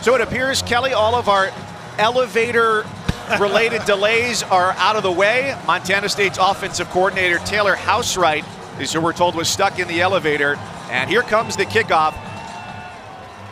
So it appears, Kelly, all of our elevator-related delays are out of the way. Montana State's offensive coordinator, Taylor Housewright, is who we're told was stuck in the elevator. And here comes the kickoff.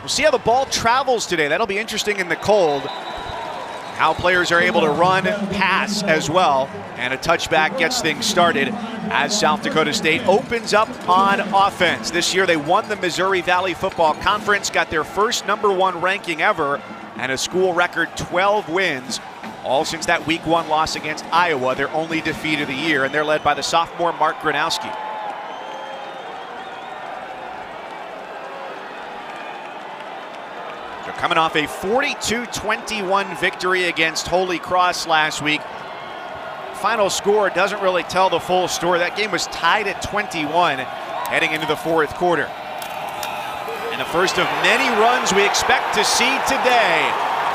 We'll see how the ball travels today. That'll be interesting in the cold. How players are able to run, pass as well. And a touchback gets things started as South Dakota State opens up on offense. This year they won the Missouri Valley Football Conference, got their first #1 ranking ever, and a school record 12 wins, all since that Week 1 loss against Iowa, their only defeat of the year, and they're led by the sophomore Mark Gronowski. They're coming off a 42-21 victory against Holy Cross last week. Final score doesn't really tell the full story. That game was tied at 21 heading into the fourth quarter. And the first of many runs we expect to see today.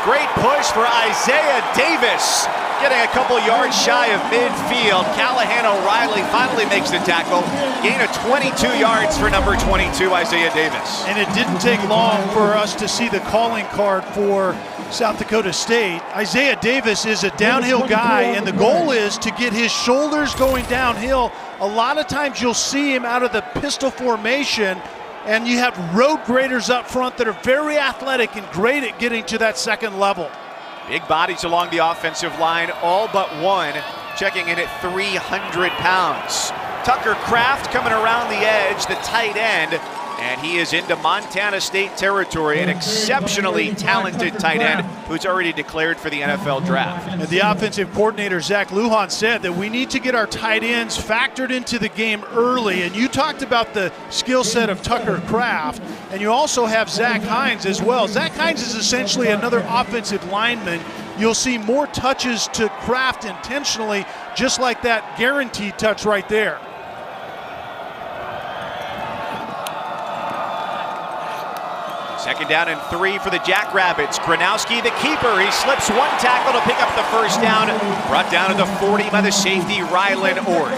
Great push for Isaiah Davis, getting a couple yards shy of midfield. Callahan O'Reilly finally makes the tackle. Gain of 22 yards for number 22, Isaiah Davis. And it didn't take long for us to see the calling card for South Dakota State. Isaiah Davis is a downhill guy, and the goal is to get his shoulders going downhill. A lot of times you'll see him out of the pistol formation, and you have road graders up front that are very athletic and great at getting to that second level. Big bodies along the offensive line, all but one checking in at 300 pounds. Tucker Kraft coming around the edge, the tight end, and he is into Montana State territory, an exceptionally talented tight end who's already declared for the NFL draft. And the offensive coordinator, Zach Lujan, said that we need to get our tight ends factored into the game early. And you talked about the skill set of Tucker Kraft, and you also have Zach Hines as well. Zach Hines is essentially another offensive lineman. You'll see more touches to Kraft intentionally, just like that guaranteed touch right there. Second down and 3 for the Jackrabbits. Gronowski, the keeper. He slips one tackle to pick up the first down. Brought down to the 40 by the safety, Rylan Ord.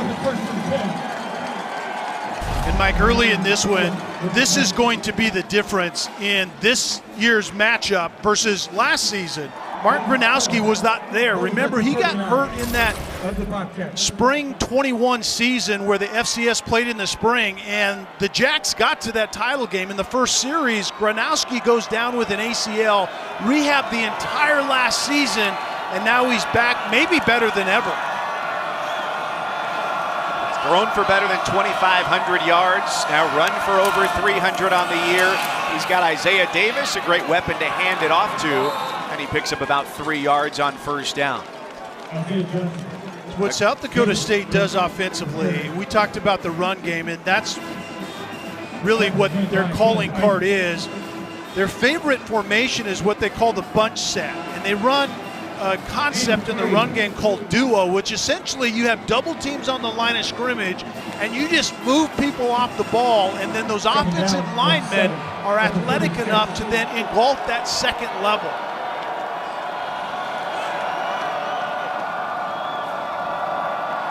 And Mike, early in this one, this is going to be the difference in this year's matchup versus last season. Mark Gronowski was not there. Remember, he got hurt in that spring 21 season where the FCS played in the spring, and the Jacks got to that title game. In the first series, Gronowski goes down with an ACL, rehabbed the entire last season, and now he's back, maybe better than ever. Thrown for better than 2,500 yards, now run for over 300 on the year. He's got Isaiah Davis, a great weapon to hand it off to, and he picks up about 3 yards on first down. What South Dakota State does offensively, we talked about the run game, and that's really what their calling card is. Their favorite formation is what they call the bunch set, and they run a concept in the run game called duo, which essentially you have double teams on the line of scrimmage, and you just move people off the ball, and then those offensive linemen are athletic enough to then engulf that second level.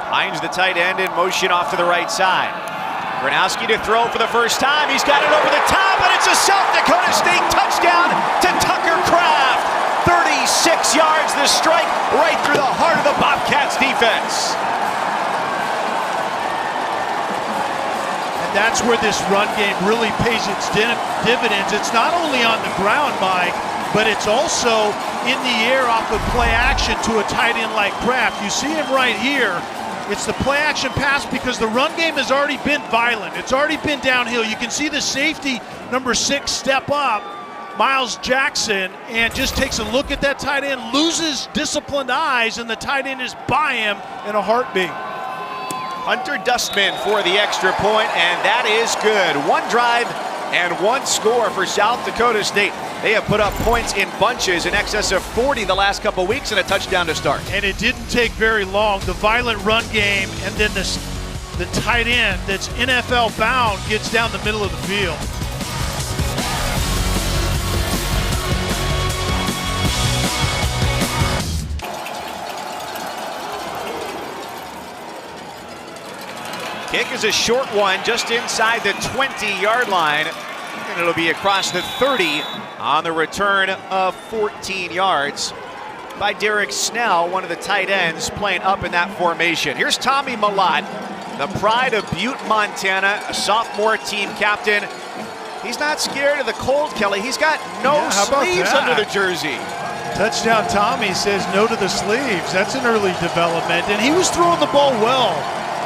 Hines, the tight end, in motion off to the right side. Gronowski to throw for the first time. He's got it over the top, and it's a South Dakota State touchdown to Tucker Kraft. 36 yards, the strike right through the heart of the Bobcats defense. And that's where this run game really pays its dividends. It's not only on the ground, Mike, but it's also in the air off of play action to a tight end like Kraft. You see him right here. It's the play action pass because the run game has already been violent. It's already been downhill. You can see the safety, number 6, step up, Miles Jackson, and just takes a look at that tight end, loses disciplined eyes, and the tight end is by him in a heartbeat. Hunter Dustman for the extra point, and that is good. One drive and one score for South Dakota State. They have put up points in bunches, in excess of 40 the last couple weeks, and a touchdown to start. And it didn't take very long. The violent run game, and then the tight end that's NFL bound gets down the middle of the field. Kick is a short one, just inside the 20-yard line, and it'll be across the 30 on the return of 14 yards by Derek Snell, one of the tight ends playing up in that formation. Here's Tommy Mellott, the pride of Butte, Montana, a sophomore team captain. He's not scared of the cold, Kelly. He's got no sleeves under the jersey. Touchdown Tommy says no to the sleeves. That's an early development. And he was throwing the ball well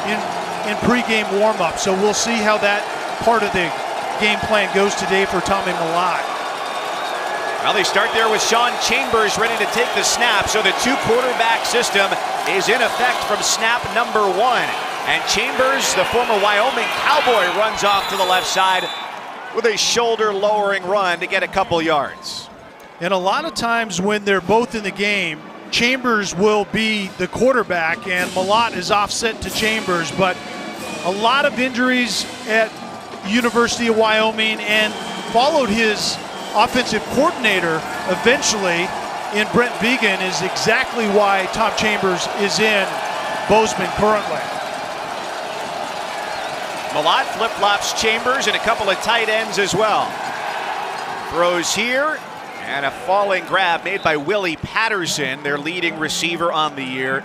in pregame warm-up. So we'll see how that part of the game plan goes today for Tommy Mellott. Well, they start there with Sean Chambers ready to take the snap. So the two-quarterback system is in effect from snap number 1. And Chambers, the former Wyoming Cowboy, runs off to the left side with a shoulder-lowering run to get a couple yards. And a lot of times when they're both in the game, Chambers will be the quarterback and Mellott is offset to Chambers, but a lot of injuries at University of Wyoming and followed his offensive coordinator eventually in Brent Vigen is exactly why Tom Chambers is in Bozeman currently. Mellott flip-flops Chambers and a couple of tight ends as well. Throws here. And a falling grab made by Willie Patterson, their leading receiver on the year.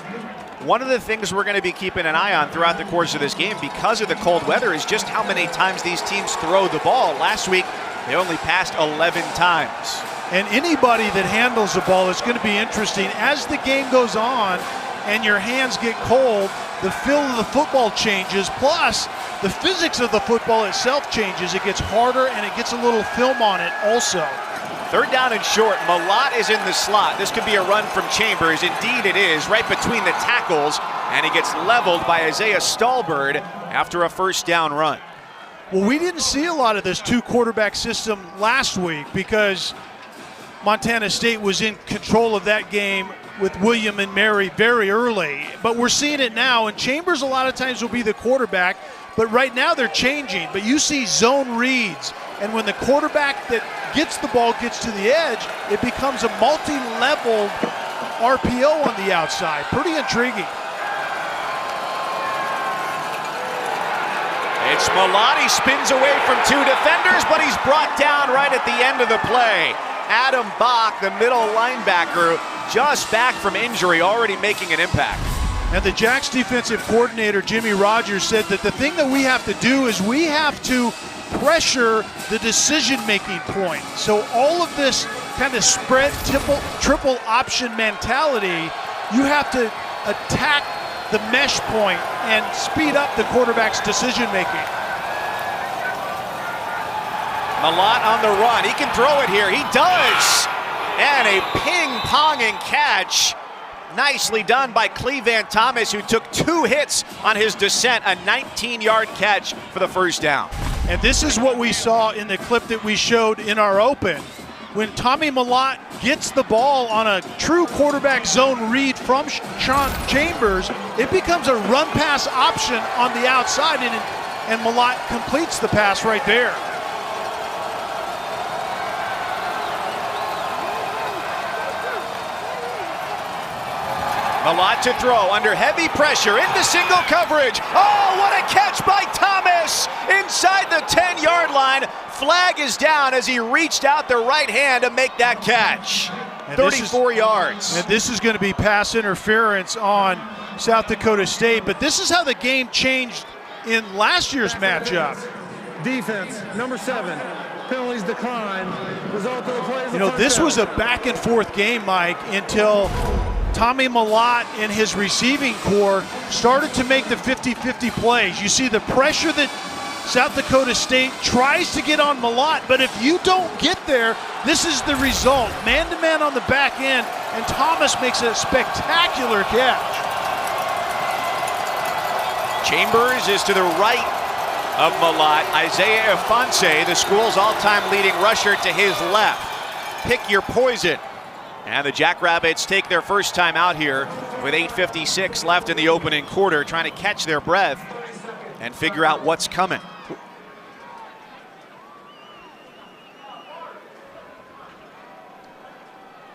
One of the things we're going to be keeping an eye on throughout the course of this game because of the cold weather is just how many times these teams throw the ball. Last week, they only passed 11 times. And anybody that handles the ball is going to be interesting. As the game goes on and your hands get cold, the feel of the football changes, plus the physics of the football itself changes. It gets harder and it gets a little film on it also. Third down and short. Mellott is in the slot. This could be a run from Chambers. Indeed it is, right between the tackles, and he gets leveled by Isaiah Stallbird after a first down run. Well, we didn't see a lot of this two-quarterback system last week because Montana State was in control of that game with William and Mary very early. But we're seeing it now, and Chambers a lot of times will be the quarterback, but right now they're changing. But you see zone reads, and when the quarterback that gets the ball gets to the edge, it becomes a multi-level RPO on the outside. Pretty intriguing. It's Mellott. He spins away from two defenders, but he's brought down right at the end of the play. Adam Bach, the middle linebacker, just back from injury, already making an impact. And the Jacks defensive coordinator, Jimmy Rogers, said that the thing that we have to do is we have to pressure the decision-making point. So all of this kind of spread triple option mentality, you have to attack the mesh point and speed up the quarterback's decision-making. Mellott on the run. He can throw it here. He does. And a ping-ponging catch. Nicely done by Cleveland Thomas, who took 2 hits on his descent. A 19-yard catch for the first down. And this is what we saw in the clip that we showed in our open. When Tommy Mellott gets the ball on a true quarterback zone read from Sean Chambers, it becomes a run-pass option on the outside, and Mellott completes the pass right there. Mellott to throw under heavy pressure into single coverage. Oh, what a catch by Thomas inside the 10-yard line. Flag is down as he reached out the right hand to make that catch. And 34 yards. And this is going to be pass interference on South Dakota State, but this is how the game changed in last year's matchup. Defense, number 7. Penalties decline. Result of the play is You know, this was a back and forth game, Mike, until Tommy Mellott and his receiving core started to make the 50-50 plays. You see the pressure that South Dakota State tries to get on Mellott, but if you don't get there, this is the result. Man-to-man on the back end, and Thomas makes a spectacular catch. Chambers is to the right of Mellott. Isaiah Ifanse, the school's all-time leading rusher, to his left. Pick your poison. And the Jackrabbits take their first time out here with 8:56 left in the opening quarter, trying to catch their breath and figure out what's coming.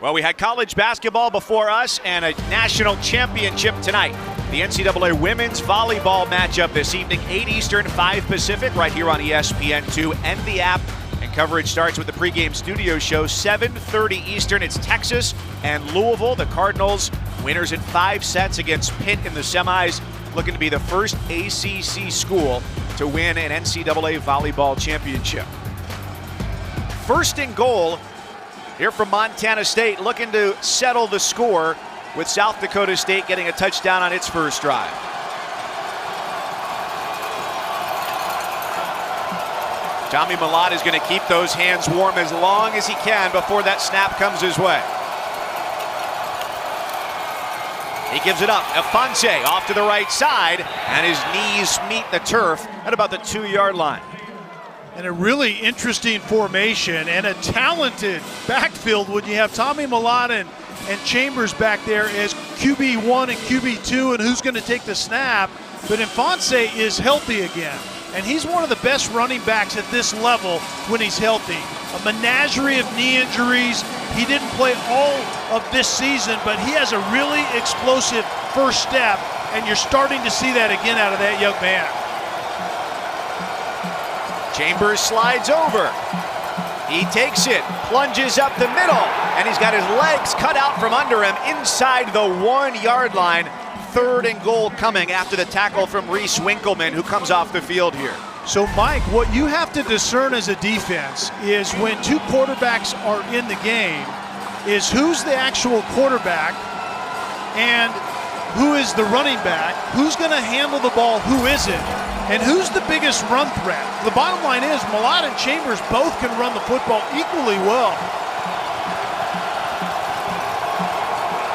Well, we had college basketball before us and a national championship tonight. The NCAA women's volleyball matchup this evening, 8 Eastern, 5 Pacific, right here on ESPN2 and the app. And And coverage starts with the pregame studio show, 7:30 Eastern. It's Texas and Louisville. The Cardinals, winners in 5 sets against Pitt in the semis, looking to be the first ACC school to win an NCAA volleyball championship. First and goal here from Montana State, looking to settle the score with South Dakota State getting a touchdown on its first drive. Tommy Mellott is going to keep those hands warm as long as he can before that snap comes his way. He gives it up. Afonso off to the right side, and his knees meet the turf at about the 2-yard line. And a really interesting formation and a talented backfield when you have Tommy Mellott and Chambers back there as QB1 and QB2, and who's going to take the snap. But Afonso is healthy again, and he's one of the best running backs at this level when he's healthy. A menagerie of knee injuries. He didn't play all of this season, but he has a really explosive first step, and you're starting to see that again out of that young man. Chambers slides over. He takes it, plunges up the middle, and he's got his legs cut out from under him inside the 1-yard line. 3rd and goal coming after the tackle from Reese Winkleman, who comes off the field here. So, Mike, what you have to discern as a defense is when 2 quarterbacks are in the game is who's the actual quarterback and who is the running back, who's going to handle the ball, who isn't, and who's the biggest run threat. The bottom line is Mellott and Chambers both can run the football equally well.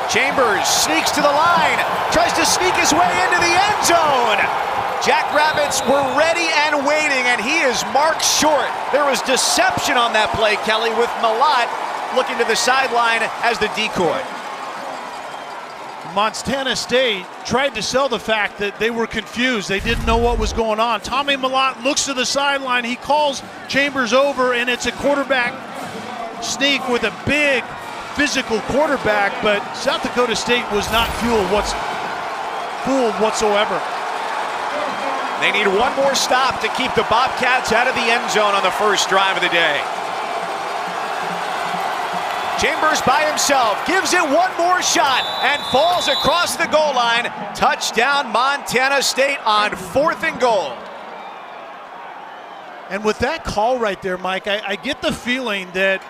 Chambers sneaks to the line, tries to sneak his way into the end zone. Jackrabbits were ready and waiting, and he is marked short. There was deception on that play, Kelly, with Mellott looking to the sideline as the decoy. Montana State tried to sell the fact that they were confused. They didn't know what was going on. Tommy Mellott looks to the sideline. He calls Chambers over, and it's a quarterback sneak with a big physical quarterback, but South Dakota State was not fooled whatsoever. They need one more stop to keep the Bobcats out of the end zone on the first drive of the day. Chambers by himself, gives it one more shot, and falls across the goal line. Touchdown Montana State on 4th and goal. And with that call right there, Mike, I get the feeling that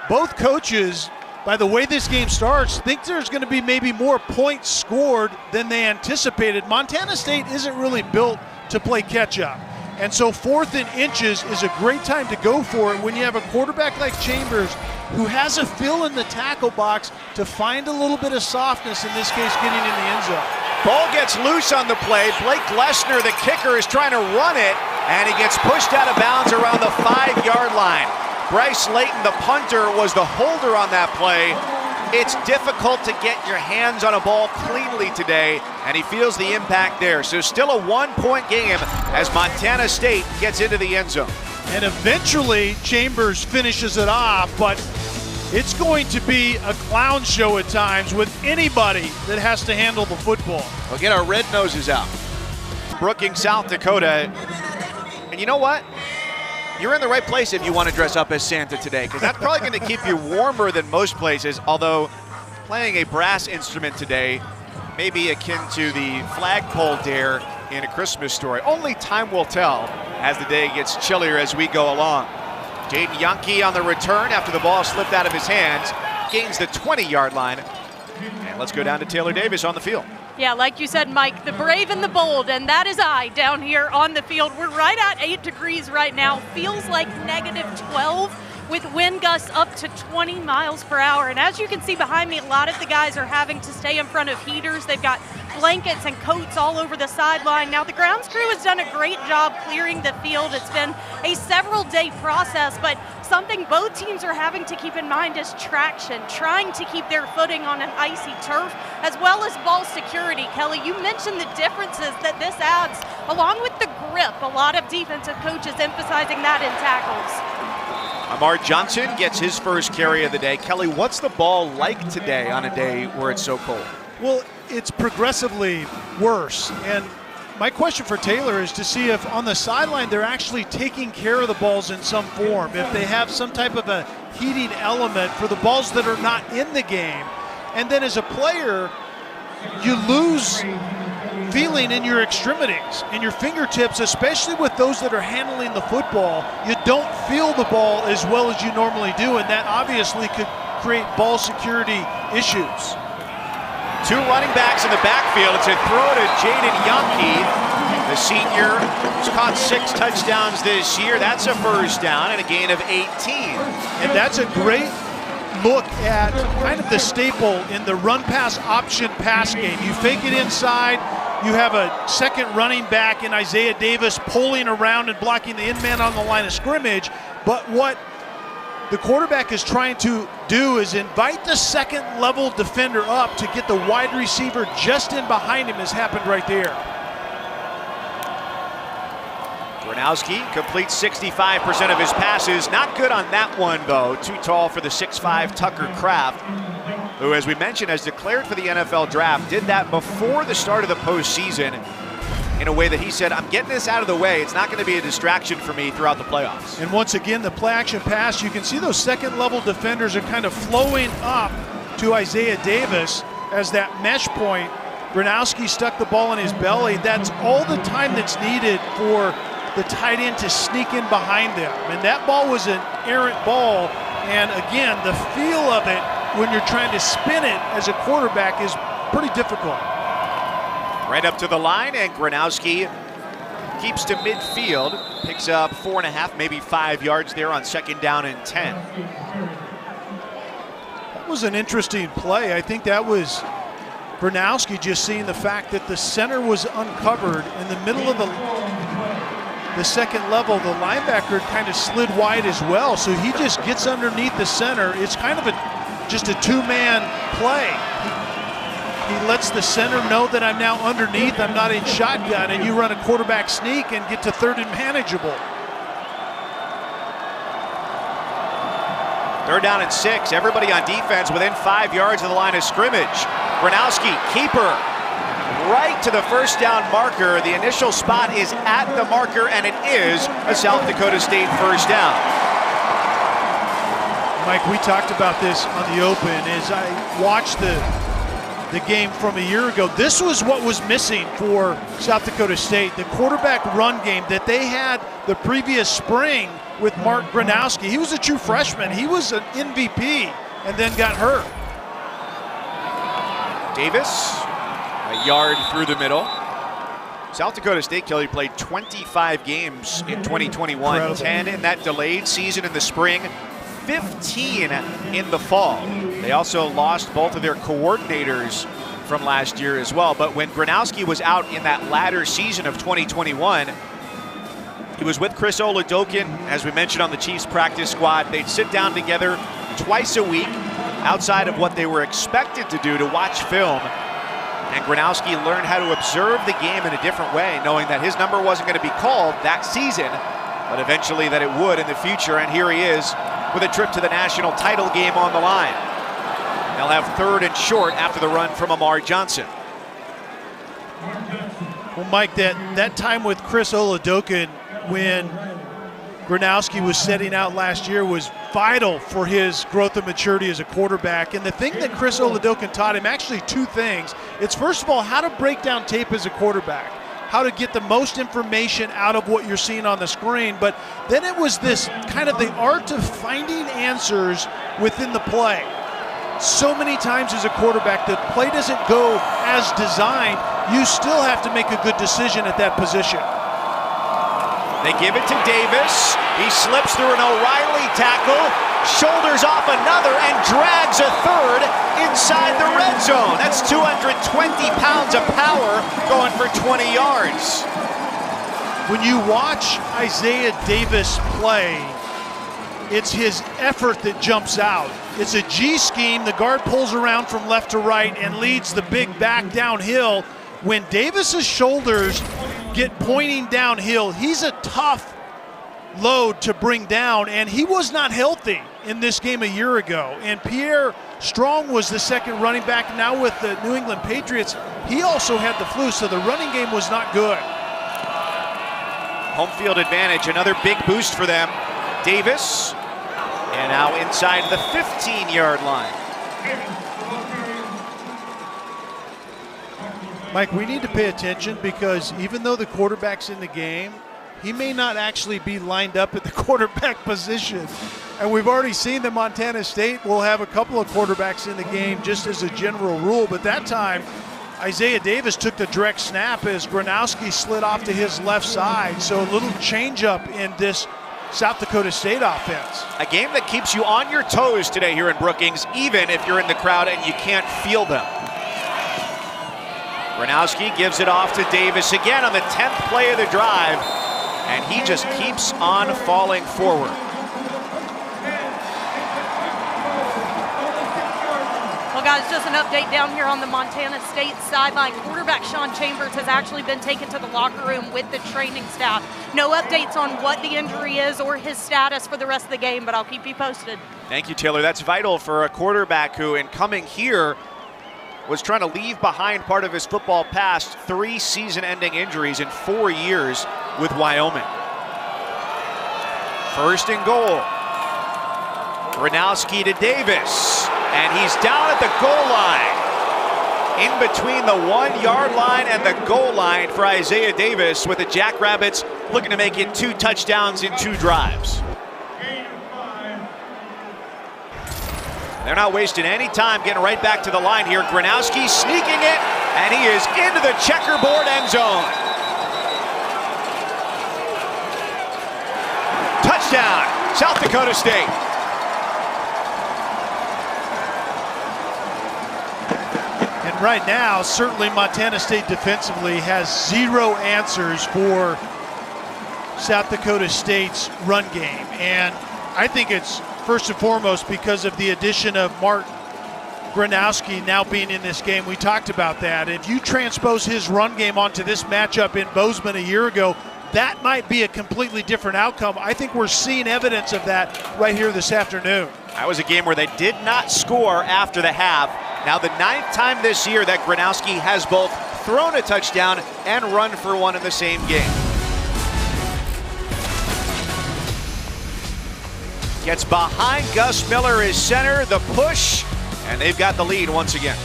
both coaches, by the way this game starts, think there's going to be maybe more points scored than they anticipated. Montana State isn't really built to play catch-up. And so 4th and inches is a great time to go for it when you have a quarterback like Chambers who has a feel in the tackle box to find a little bit of softness, in this case getting in the end zone. Ball gets loose on the play. Blake Glessner, the kicker, is trying to run it, and he gets pushed out of bounds around the 5-yard line. Bryce Layton, the punter, was the holder on that play. It's difficult to get your hands on a ball cleanly today, and he feels the impact there. So still a 1-point game as Montana State gets into the end zone. And eventually Chambers finishes it off, but it's going to be a clown show at times with anybody that has to handle the football. We'll get our red noses out. Brookings, South Dakota. And you know what? You're in the right place if you want to dress up as Santa today, because that's probably going to keep you warmer than most places, although playing a brass instrument today may be akin to the flagpole dare in A Christmas Story. Only time will tell as the day gets chillier as we go along. Jaden Yankee on the return after the ball slipped out of his hands, gains the 20-yard line. And let's go down to Taylor Davis on the field. Yeah, like you said, Mike, the brave and the bold, and that is I down here on the field. We're right at 8 degrees right now. Feels like -12 with wind gusts up to 20 miles per hour. And as you can see behind me, a lot of the guys are having to stay in front of heaters. They've got blankets and coats all over the sideline. Now, the grounds crew has done a great job clearing the field. It's been a several-day process, but something both teams are having to keep in mind is traction, trying to keep their footing on an icy turf, as well as ball security. Kelly, you mentioned the differences that this adds, along with the grip. A lot of defensive coaches emphasizing that in tackles. Amar Johnson gets his first carry of the day. Kelly, what's the ball like today on a day where it's so cold? Well, it's progressively worse, and my question for Taylor is to see if on the sideline they're actually taking care of the balls in some form, if they have some type of a heating element for the balls that are not in the game. And then as a player, you lose feeling in your extremities, in your fingertips, especially with those that are handling the football. You don't feel the ball as well as you normally do, and that obviously could create ball security issues. Two running backs in the backfield. It's a throw to Jaden Yonke, the senior, who's caught 6 touchdowns this year. That's a first down and a gain of 18. And that's a great look at kind of the staple in the run-pass option pass game. You fake it inside. You have a second running back in Isaiah Davis pulling around and blocking the in-man on the line of scrimmage. But what the quarterback is trying to do is invite the second-level defender up to get the wide receiver just in behind him, has happened right there. Gronowski completes 65% of his passes. Not good on that one, though. Too tall for the 6'5" Tucker Kraft, who, as we mentioned, has declared for the NFL draft. Did that before the start of the postseason in a way that he said, I'm getting this out of the way. It's not going to be a distraction for me throughout the playoffs. And once again, the play-action pass, you can see those second-level defenders are kind of flowing up to Isaiah Davis as that mesh point. Gronowski stuck the ball in his belly. That's all the time that's needed for the tight end to sneak in behind them. And that ball was an errant ball. And again, the feel of it when you're trying to spin it as a quarterback is pretty difficult. Right up to the line, and Gronowski keeps to midfield, picks up 4.5, maybe 5 yards there on 2nd down and 10. That was an interesting play. I think that was Gronowski just seeing the fact that the center was uncovered in the middle of the second level. The linebacker kind of slid wide as well, so he just gets underneath the center. It's kind of just a two-man play. He lets the center know that I'm now underneath, I'm not in shotgun, and you run a quarterback sneak and get to 3rd and manageable. 3rd down and 6. Everybody on defense within 5 yards of the line of scrimmage. Gronowski, keeper, right to the 1st down marker. The initial spot is at the marker, and it is a South Dakota State 1st down. Mike, we talked about this on the open as I watched the game from a year ago. This was what was missing for South Dakota State, the quarterback run game that they had the previous spring with Mark Gronowski. He was a true freshman. He was an MVP and then got hurt. Davis, a yard through the middle. South Dakota State, Kelly, played 25 games in 2021, incredible. 10 in that delayed season in the spring, 15 in the fall. They also lost both of their coordinators from last year as well. But when Gronowski was out in that latter season of 2021, he was with Chris Oladokun, as we mentioned, on the Chiefs practice squad. They'd sit down together twice a week outside of what they were expected to do to watch film. And Gronowski learned how to observe the game in a different way, knowing that his number wasn't going to be called that season, but eventually that it would in the future. And here he is with a trip to the national title game on the line. They'll have 3rd and short after the run from Amar Johnson. Well, Mike, that time with Chris Oladokun when Gronowski was setting out last year was vital for his growth and maturity as a quarterback. And the thing that Chris Oladokun taught him, actually 2 things. It's first of all, how to break down tape as a quarterback, how to get the most information out of what you're seeing on the screen. But then it was this kind of the art of finding answers within the play. So many times as a quarterback, the play doesn't go as designed. You still have to make a good decision at that position. They give it to Davis. He slips through an O'Reilly tackle, shoulders off another, and drags a 3rd inside the red zone. That's 220 pounds of power going for 20 yards. When you watch Isaiah Davis play, it's his effort that jumps out. It's a G scheme. The guard pulls around from left to right and leads the big back downhill. When Davis's shoulders get pointing downhill, he's a tough load to bring down, and he was not healthy in this game a year ago. And Pierre Strong was the second running back. Now with the New England Patriots, he also had the flu, so the running game was not good. Home field advantage, another big boost for them. Davis, and now inside the 15-yard line. Mike, we need to pay attention because even though the quarterback's in the game, he may not actually be lined up at the quarterback position. And we've already seen that Montana State will have a couple of quarterbacks in the game just as a general rule. But that time, Isaiah Davis took the direct snap as Gronowski slid off to his left side. So a little changeup in this South Dakota State offense. A game that keeps you on your toes today here in Brookings, even if you're in the crowd and you can't feel them. Gronowski gives it off to Davis again on the 10th play of the drive, and he just keeps on falling forward. Well, guys, just an update down here on the Montana State sideline. Quarterback Sean Chambers has actually been taken to the locker room with the training staff. No updates on what the injury is or his status for the rest of the game, but I'll keep you posted. Thank you, Taylor. That's vital for a quarterback who, in coming here, was trying to leave behind part of his football past, 3 season-ending injuries in 4 years with Wyoming. First and goal. Gronowski to Davis, and he's down at the goal line. In between the 1-yard line and the goal line for Isaiah Davis, with the Jackrabbits looking to make it 2 touchdowns in 2 drives. They're not wasting any time getting right back to the line here. Gronowski sneaking it, and he is into the checkerboard end zone. Touchdown, South Dakota State. And right now, certainly Montana State defensively has 0 answers for South Dakota State's run game. And I think it's first and foremost because of the addition of Mark Gronowski now being in this game. We talked about that. If you transpose his run game onto this matchup in Bozeman a year ago, that might be a completely different outcome. I think we're seeing evidence of that right here this afternoon. That was a game where they did not score after the half. Now the 9th time this year that Gronowski has both thrown a touchdown and run for one in the same game. Gets behind Gus Miller as center, the push, and they've got the lead once again.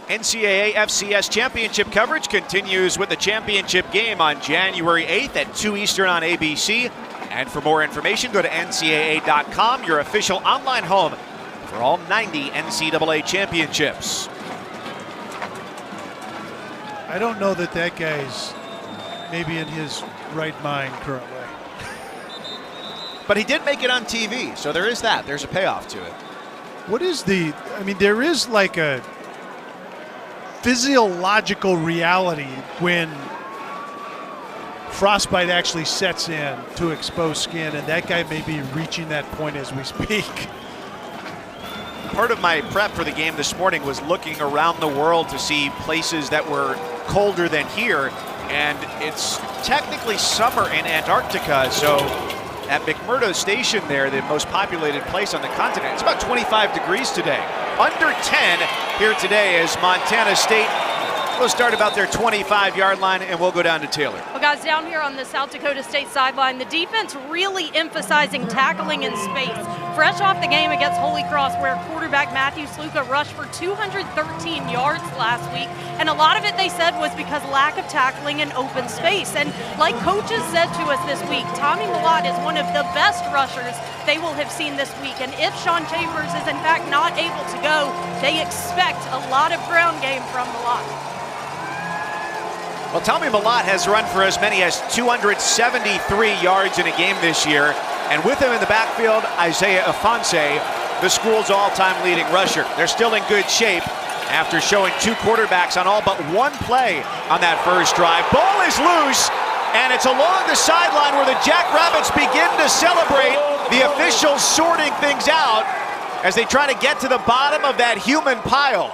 NCAA FCS championship coverage continues with the championship game on January 8th at 2 Eastern on ABC. And for more information, go to ncaa.com, your official online home for all 90 NCAA championships. I don't know that that guy's maybe in his right mind currently. But he did make it on TV, so there is that. There's a payoff to it. What is there is like a physiological reality when frostbite actually sets in to expose skin, and that guy may be reaching that point as we speak. Part of my prep for the game this morning was looking around the world to see places that were colder than here, and it's technically summer in Antarctica, so at McMurdo Station there, the most populated place on the continent, it's about 25 degrees today. Under 10 here today as Montana State will start about their 25-yard line, and we'll go down to Taylor. Well, guys, down here on the South Dakota State sideline, the defense really emphasizing tackling in space. Fresh off the game against Holy Cross, where quarterback Matthew Sluka rushed for 213 yards last week, and a lot of it, they said, was because lack of tackling in open space. And like coaches said to us this week, Tommy Millott is one of the best rushers they will have seen this week, and if Sean Chambers is in fact not able to go, they expect a lot of ground game from Millott. Well, Tommy Millott has run for as many as 273 yards in a game this year. And with him in the backfield, Isaiah Ifanse, the school's all-time leading rusher. They're still in good shape after showing two quarterbacks on all but one play on that first drive. Ball is loose, and it's along the sideline where the Jackrabbits begin to celebrate. The officials sorting things out as they try to get to the bottom of that human pile.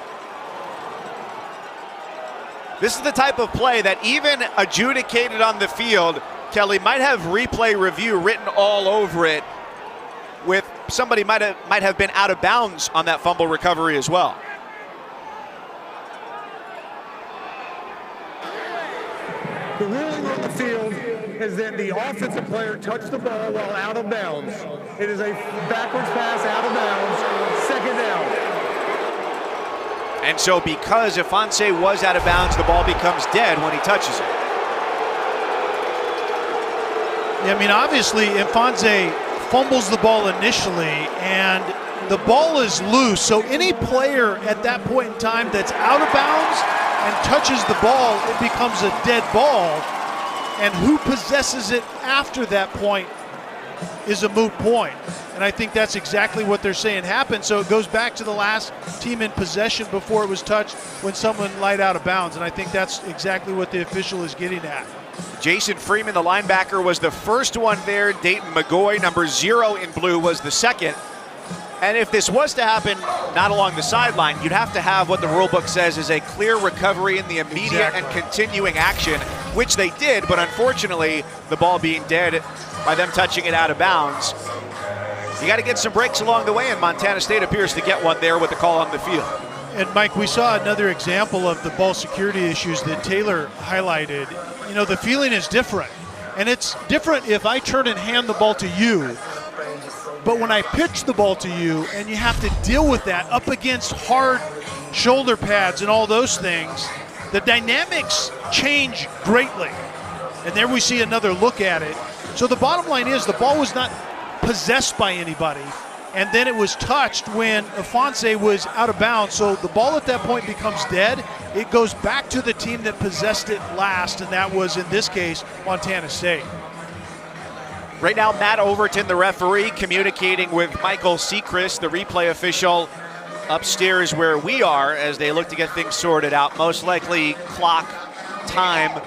This is the type of play that even adjudicated on the field, Kelly, might have replay review written all over it, with somebody might have been out of bounds on that fumble recovery as well. The ruling on the field is that the offensive player touched the ball while out of bounds. It is a backwards pass out of bounds, second down. And so because Ifanse was out of bounds, the ball becomes dead when he touches it. Yeah, I mean, obviously, Ifanse fumbles the ball initially, and the ball is loose. So any player at that point in time that's out of bounds and touches the ball, it becomes a dead ball. And who possesses it after that point is a moot point. And I think that's exactly what they're saying happened. So it goes back to the last team in possession before it was touched when someone lied out of bounds. And I think that's exactly what the official is getting at. Jason Freeman, the linebacker, was the first one there. Dayton McGoy, number 0 in blue, was the second. And if this was to happen not along the sideline, you'd have to have what the rule book says is a clear recovery in the immediate and continuing action, which they did, but unfortunately, the ball being dead by them touching it out of bounds. You got to get some breaks along the way, and Montana State appears to get one there with the call on the field. And Mike, we saw another example of the ball security issues that Taylor highlighted. You know, the feeling is different. And it's different if I turn and hand the ball to you, but when I pitch the ball to you and you have to deal with that up against hard shoulder pads and all those things, the dynamics change greatly. And there we see another look at it. So the bottom line is the ball was not possessed by anybody, and then it was touched when Ifanse was out of bounds. So the ball at that point becomes dead. It goes back to the team that possessed it last, and that was, in this case, Montana State. Right now, Matt Overton, the referee, communicating with Michael Sechrist, the replay official, upstairs where we are as they look to get things sorted out. Most likely clock time.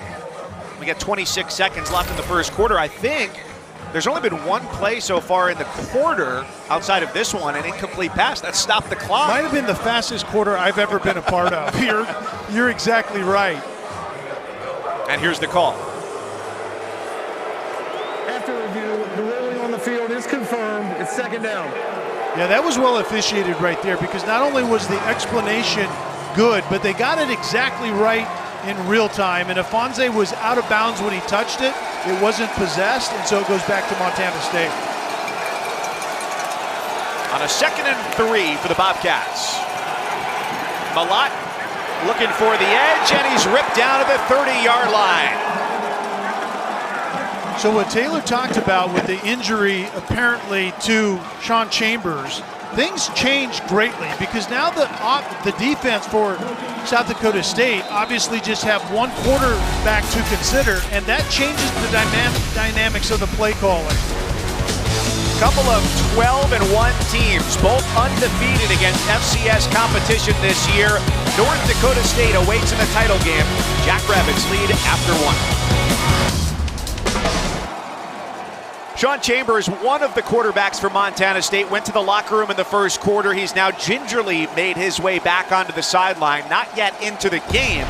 We got 26 seconds left in the first quarter. I think there's only been one play so far in the quarter outside of this one, an incomplete pass. That stopped the clock. Might have been the fastest quarter I've ever been a part of. You're exactly right. And here's the call. After review, the ruling on the field is confirmed. It's second down. Yeah, that was well officiated right there, because not only was the explanation good, but they got it exactly right in real time. And Ifanse was out of bounds when he touched it. It wasn't possessed, and so it goes back to Montana State. On a 2nd and 3 for the Bobcats. Millott looking for the edge, and he's ripped down to the 30-yard line. So what Taylor talked about with the injury apparently to Sean Chambers, things changed greatly because now the defense for South Dakota State obviously just have one quarterback to consider, and that changes the dynamics of the play calling. Couple of 12-1 teams, both undefeated against FCS competition this year. North Dakota State awaits in the title game. Jackrabbits lead after 1. Sean Chambers, one of the quarterbacks for Montana State, went to the locker room in the first quarter. He's now gingerly made his way back onto the sideline, not yet into the game.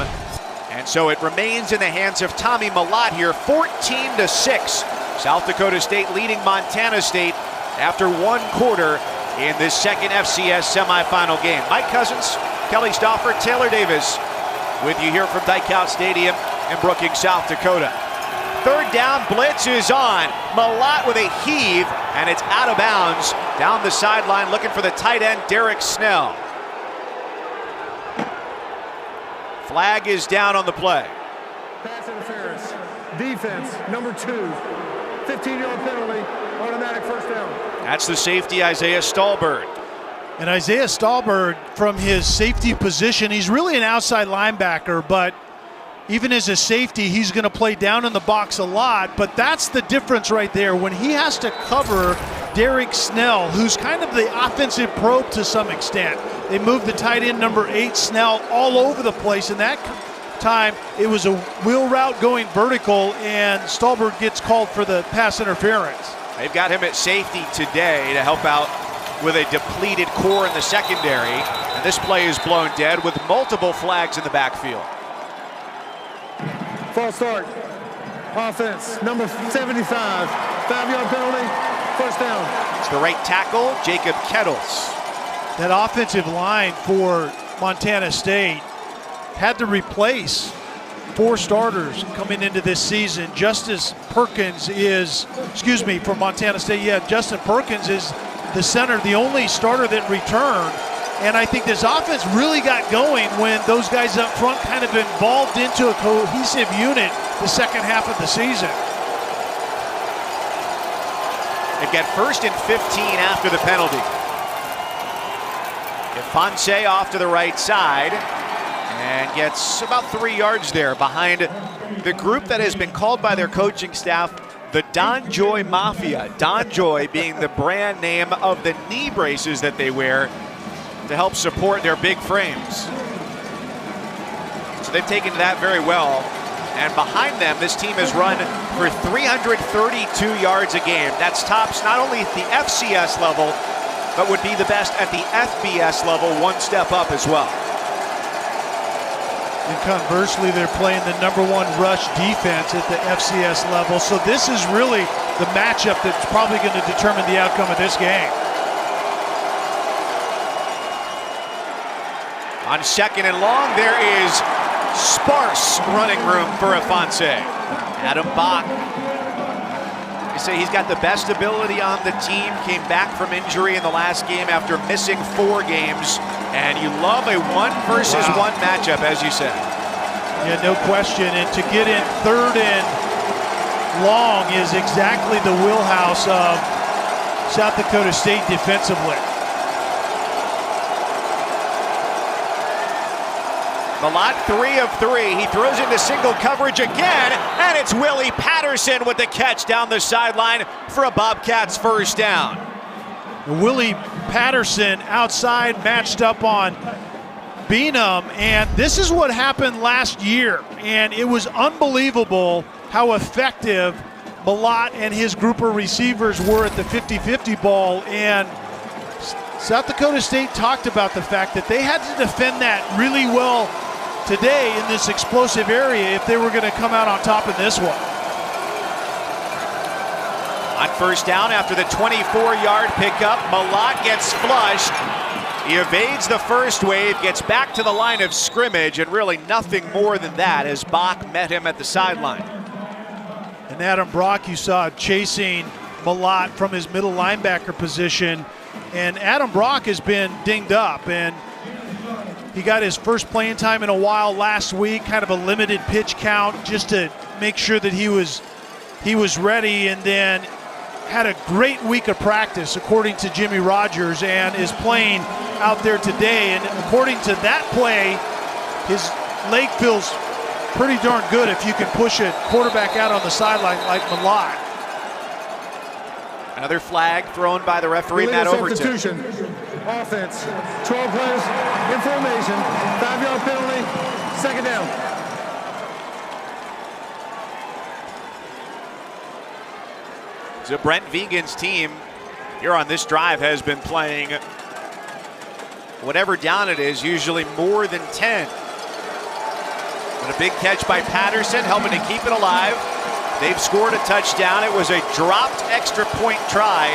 And so it remains in the hands of Tommy Malott here, 14-6. South Dakota State leading Montana State after one quarter in this second FCS semifinal game. Mike Cousins, Kelly Stauffer, Taylor Davis with you here from Dykout Stadium in Brookings, South Dakota. Third down, blitz is on. Malott with a heave, and it's out of bounds down the sideline, looking for the tight end, Derek Snell. Flag is down on the play. Pass interference. Defense, number 2. 15-yard penalty, automatic first down. That's the safety, Isaiah Stallbird. And Isaiah Stallbird, from his safety position, he's really an outside linebacker, but even as a safety, he's going to play down in the box a lot. But that's the difference right there. When he has to cover Derek Snell, who's kind of the offensive probe to some extent. They moved the tight end, number 8, Snell, all over the place, and that time it was a wheel route going vertical, and Stallbird gets called for the pass interference. They've got him at safety today to help out with a depleted core in the secondary, and this play is blown dead with multiple flags in the backfield. False start. Offense, number 75. 5-yard penalty, first down. It's the right tackle, Jacob Kettles. That offensive line for Montana State had to replace 4 starters coming into this season. Justin Perkins is, from Montana State, Justin Perkins is the center, the only starter that returned. And I think this offense really got going when those guys up front kind of evolved into a cohesive unit the second half of the season. They've got 1st and 15 after the penalty. Fonse off to the right side and gets about 3 yards there behind the group that has been called by their coaching staff the Don Joy Mafia. Don Joy being the brand name of the knee braces that they wear to help support their big frames. So they've taken to that very well. And behind them, this team has run for 332 yards a game. That's tops not only at the FCS level, but would be the best at the FBS level, one step up as well. And conversely, they're playing the number 1 rush defense at the FCS level. So this is really the matchup that's probably going to determine the outcome of this game. On 2nd and long, there is sparse running room for Afonso. Adam Bach, they say he's got the best ability on the team, came back from injury in the last game after missing 4 games. And you love a 1-versus-1 matchup, as you said. Yeah, no question. And to get in 3rd and long is exactly the wheelhouse of South Dakota State defensively. Malott 3 of 3. He throws into single coverage again, and it's Willie Patterson with the catch down the sideline for a Bobcats first down. Willie Patterson outside matched up on Beenum, and this is what happened last year, and it was unbelievable how effective Malott and his group of receivers were at the 50-50 ball. And South Dakota State talked about the fact that they had to defend that really well today in this explosive area if they were going to come out on top in this one. On first down after the 24-yard pickup, Malott gets flushed. He evades the first wave, gets back to the line of scrimmage, and really nothing more than that as Bach met him at the sideline. And Adam Brock, you saw chasing Malott from his middle linebacker position. And Adam Brock has been dinged up, and He got his first playing time in a while last week, kind of a limited pitch count just to make sure that he was ready, and then had a great week of practice according to Jimmy Rogers, and is playing out there today. And according to that play, his leg feels pretty darn good if you can push a quarterback out on the sideline like Malott. Another flag thrown by the referee, Matt Overton. Substitution. Offense. 12 players in formation. 5-yard penalty. Second down. So Brent Vigen's team here on this drive has been playing whatever down it is, usually more than 10. And a big catch by Patterson, helping to keep it alive. They've scored a touchdown. It was a dropped extra point try.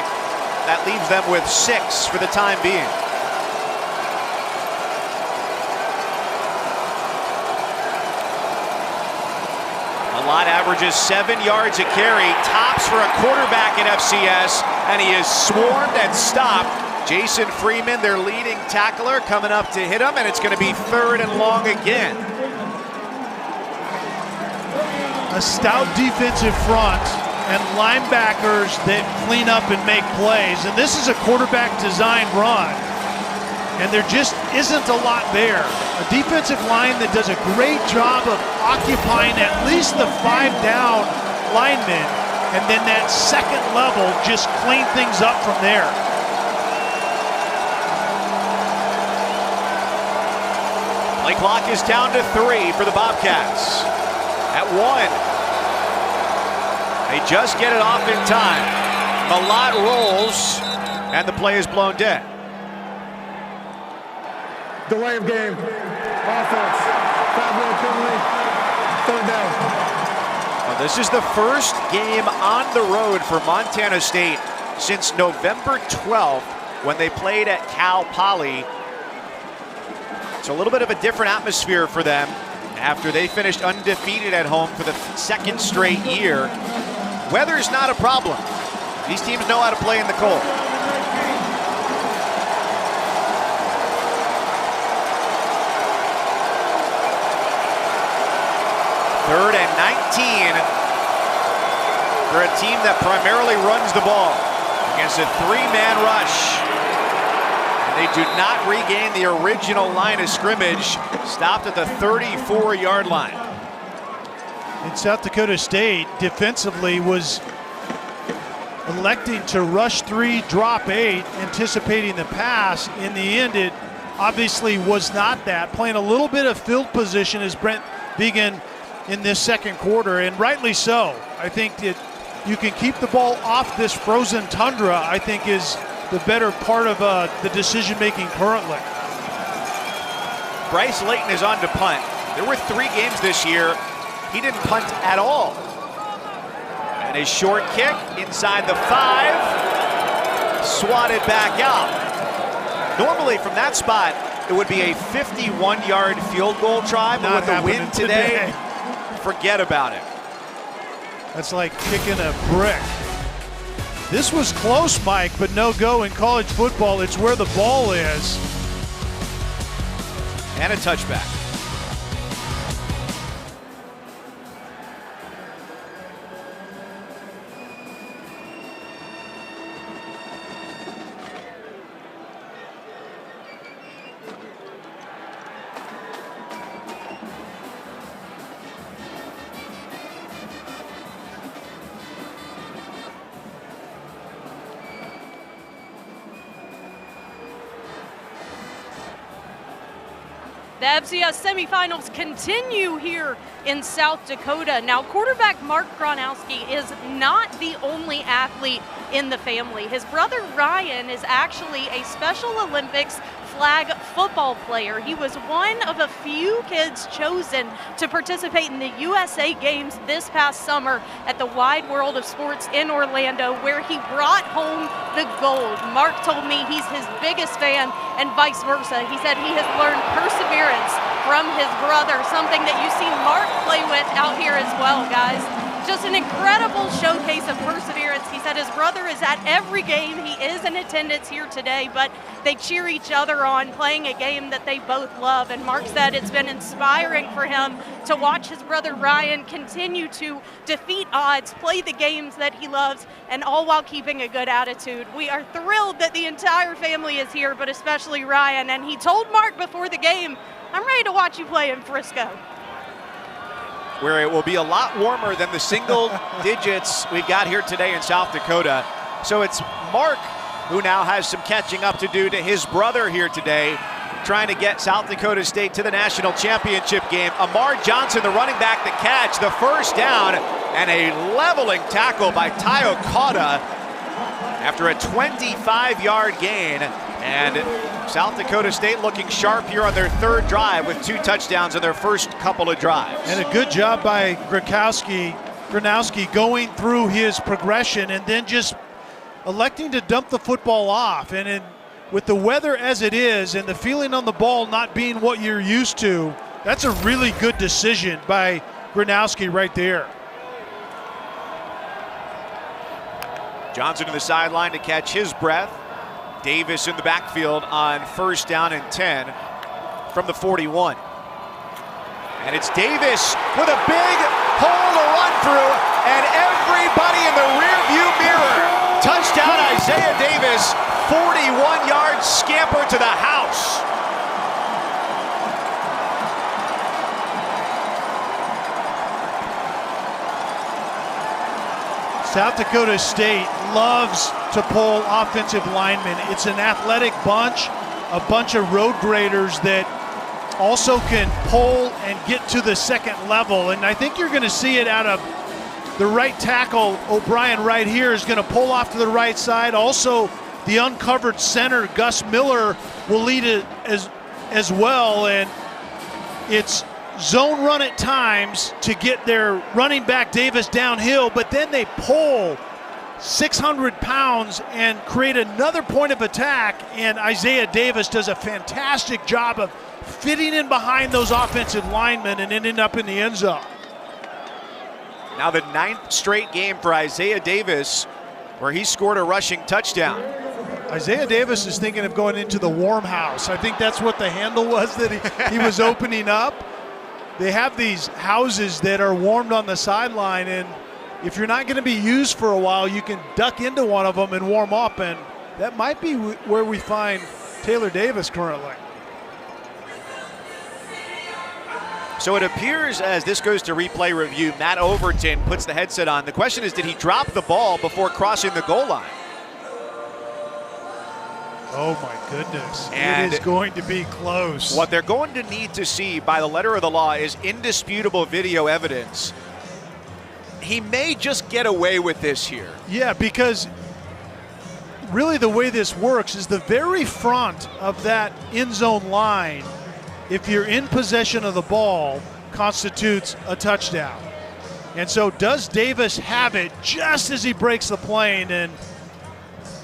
That leaves them with 6 for the time being. Malott averages 7 yards a carry, tops for a quarterback in FCS, and he is swarmed and stopped. Jason Freeman, their leading tackler, coming up to hit him, and it's going to be 3rd and long again. A stout defensive front and linebackers that clean up and make plays. And this is a quarterback design run, and there just isn't a lot there. A defensive line that does a great job of occupying at least the 5-down linemen, and then that second level just clean things up from there. Play clock is down to 3 for the Bobcats. At 1. They just get it off in time. Malott rolls, and the play is blown dead. Delay of game. Offense. 5-yard penalty. 3rd down. Well, this is the first game on the road for Montana State since November 12th when they played at Cal Poly. It's a little bit of a different atmosphere for them after they finished undefeated at home for the 2nd straight year. Weather's not a problem. These teams know how to play in the cold. Third and 19 for a team that primarily runs the ball against a 3-man rush. They do not regain the original line of scrimmage, stopped at the 34-yard line. And South Dakota State defensively was electing to rush 3, drop 8, anticipating the pass. In the end, it obviously was not that. Playing a little bit of field position as Brent Vigen in this second quarter, and rightly so. I think that you can keep the ball off this frozen tundra, I think, is the better part of the decision-making currently. Bryce Layton is on to punt. There were 3 games this year he didn't punt at all. And his short kick inside the 5, swatted back out. Normally from that spot, it would be a 51-yard field goal try, but with the win today, forget about it. That's like kicking a brick. This was close, Mike, but no go in college football. It's where the ball is. And a touchback. The FCS semifinals continue here in South Dakota. Now, quarterback Mark Gronowski is not the only athlete in the family. His brother Ryan is actually a Special Olympics flag football player. He was one of a few kids chosen to participate in the USA Games this past summer at the Wide World of Sports in Orlando, where he brought home the gold. Mark told me he's his biggest fan, and vice versa. He said he has learned perseverance from his brother, something that you see Mark play with out here as well, guys. just an incredible showcase of perseverance. He said his brother is at every game. He is in attendance here today, but they cheer each other on playing a game that they both love. And Mark said it's been inspiring for him to watch his brother Ryan continue to defeat odds, play the games that he loves, and all while keeping a good attitude. We are thrilled that the entire family is here, but especially Ryan. And he told Mark before the game, I'm ready to watch you play in Frisco. Where it will be a lot warmer than the single digits we've got here today in South Dakota. So it's Mark who now has some catching up to do to his brother here today, trying to get South Dakota State to the national championship game. Amar Johnson, the running back, the catch, the first down, and a leveling tackle by Dakota after a 25-yard gain. And South Dakota State looking sharp here on their third drive with 2 touchdowns in their first couple of drives. And a good job by Gronowski going through his progression and then just electing to dump the football off. And with the weather as it is and the feeling on the ball not being what you're used to, that's a really good decision by Gronowski right there. Johnson to the sideline to catch his breath. Davis in the backfield on first down and 10 from the 41. And it's Davis with a big hole to run through, and everybody in the rearview mirror. Touchdown Isaiah Davis, 41-yard scamper to the house. South Dakota State loves to pull offensive linemen. It's an athletic bunch, a bunch of road graders that also can pull and get to the second level. And I think you're going to see it out of the right tackle. O'Brien right here is going to pull off to the right side. Also, the uncovered center, Gus Miller, will lead it as well. And it's zone run at times to get their running back Davis downhill, but then they pull 600 pounds and create another point of attack, and Isaiah Davis does a fantastic job of fitting in behind those offensive linemen and ending up in the end zone. Now the 9th straight game for Isaiah Davis where he scored a rushing touchdown. Isaiah Davis is thinking of going into the warm house. I think that's what the handle was that he was opening up. They have these houses that are warmed on the sideline, and if you're not going to be used for a while, you can duck into one of them and warm up, and that might be where we find Taylor Davis currently. So it appears as this goes to replay review, Matt Overton puts the headset on. The question is, did he drop the ball before crossing the goal line? Oh my goodness, and it is going to be close. What they're going to need to see by the letter of the law is indisputable video evidence. He may just get away with this here. Yeah, because really the way this works is the very front of that end zone line, if you're in possession of the ball, constitutes a touchdown. And so does Davis have it just as he breaks the plane? And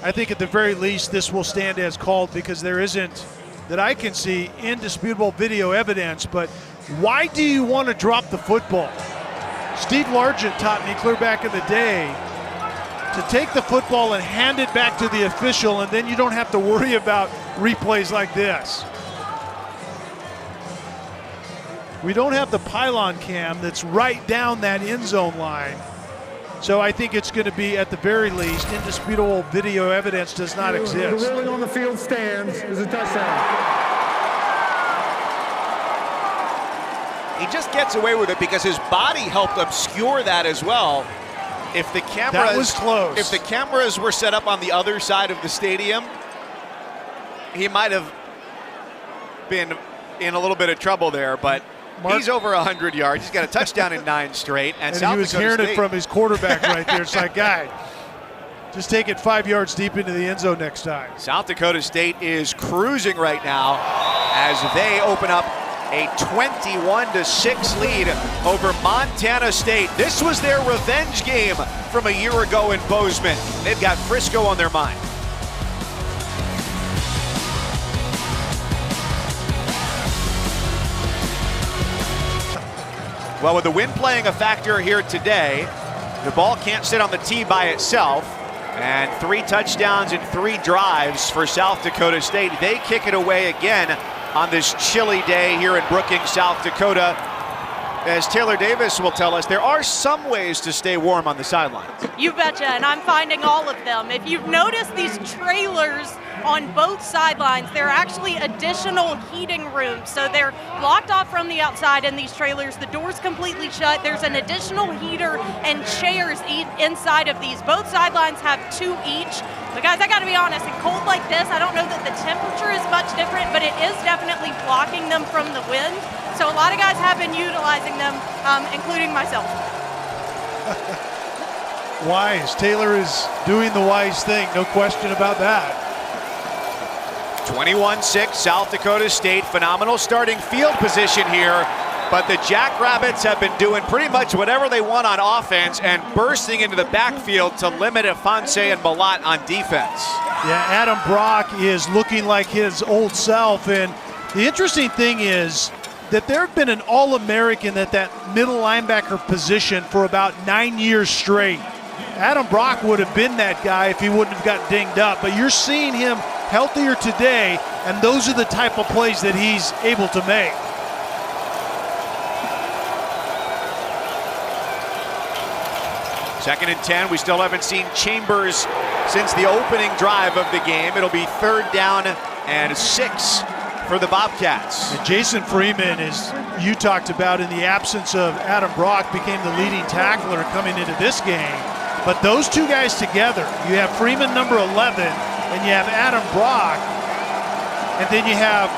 I think at the very least this will stand as called because there isn't, that I can see, indisputable video evidence. But why do you want to drop the football? Steve Largent taught me clear back in the day to take the football and hand it back to the official, and then you don't have to worry about replays like this. We don't have the pylon cam that's right down that end zone line. So I think it's going to be, at the very least, indisputable video evidence does not exist. The ruling on the field stands is a touchdown. He just gets away with it because his body helped obscure that as well. If the cameras, that was close. If the cameras were set up on the other side of the stadium, he might have been in a little bit of trouble there, but he's over 100 yards. He's got a touchdown in 9 straight. And South he was Dakota hearing State, it from his quarterback right there. It's like, guy, just take it 5 yards deep into the end zone next time. South Dakota State is cruising right now as they open up a 21-6 lead over Montana State. This was their revenge game from a year ago in Bozeman. They've got Frisco on their mind. Well, with the wind playing a factor here today, The ball can't sit on the tee by itself. And 3 touchdowns and 3 drives for South Dakota State. They kick it away again on this chilly day here in Brookings, South Dakota. As Taylor Davis will tell us, there are some ways to stay warm on the sidelines. You betcha, and I'm finding all of them. If you've noticed these trailers on both sidelines, they're actually additional heating rooms. So they're blocked off from the outside in these trailers. The door's completely shut. There's an additional heater and chairs inside of these. Both sidelines have 2 each. But guys, I gotta be honest, in cold like this, I don't know that the temperature is much different, but it is definitely blocking them from the wind. So a lot of guys have been utilizing them, including myself. Wise. Taylor is doing the wise thing, no question about that. 21-6, South Dakota State. Phenomenal starting field position here. But the Jackrabbits have been doing pretty much whatever they want on offense and bursting into the backfield to limit Afonse and Malott on defense. Yeah, Adam Brock is looking like his old self. And the interesting thing is that there have been an All-American at that middle linebacker position for about 9 years straight. Adam Brock would have been that guy if he wouldn't have got dinged up. But you're seeing him healthier today, and those are the type of plays that he's able to make. Second and 10, we still haven't seen Chambers since the opening drive of the game. It'll be 3rd down and 6 for the Bobcats. And Jason Freeman, as you talked about, in the absence of Adam Brock, became the leading tackler coming into this game. But those 2 guys together, you have Freeman number 11, and you have Adam Brock, and then you have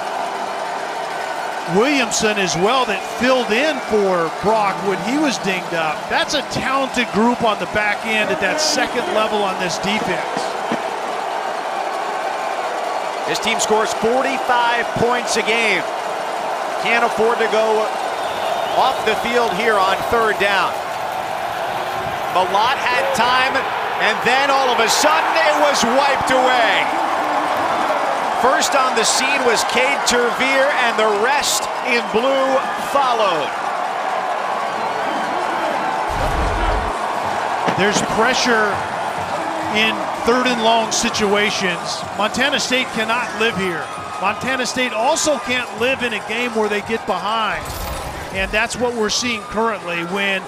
Williamson as well that filled in for Brock when he was dinged up. That's a talented group on the back end at that second level on this defense. This team scores 45 points a game. Can't afford to go off the field here on 3rd down. Malott had time, and then all of a sudden it was wiped away. First on the scene was Cade Tervier, and the rest in blue followed. There's pressure in 3rd and long situations. Montana State cannot live here. Montana State also can't live in a game where they get behind. And that's what we're seeing currently. When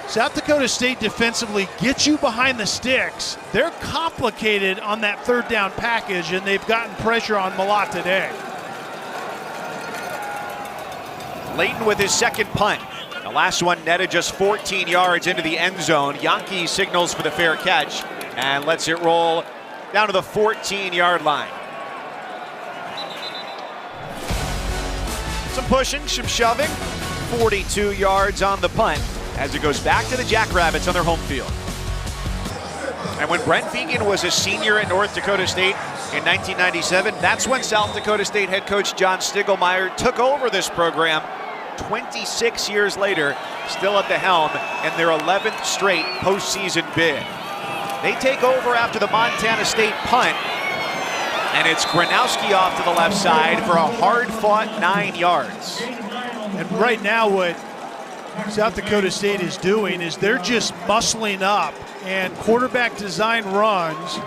South Dakota State defensively gets you behind the sticks, they're complicated on that 3rd down package, and they've gotten pressure on Malott today. Layton with his 2nd punt. The last one netted just 14 yards into the end zone. Yankee signals for the fair catch and lets it roll down to the 14-yard line. Some pushing, some shoving. 42 yards on the punt as it goes back to the Jackrabbits on their home field. And when Brent Vigen was a senior at North Dakota State in 1997, that's when South Dakota State head coach John Stiglmeyer took over this program. 26 years later, still at the helm, and their 11th straight postseason bid. They take over after the Montana State punt, and it's Gronowski off to the left side for a hard-fought 9 yards. And right now what South Dakota State is doing is they're just muscling up, and quarterback design runs.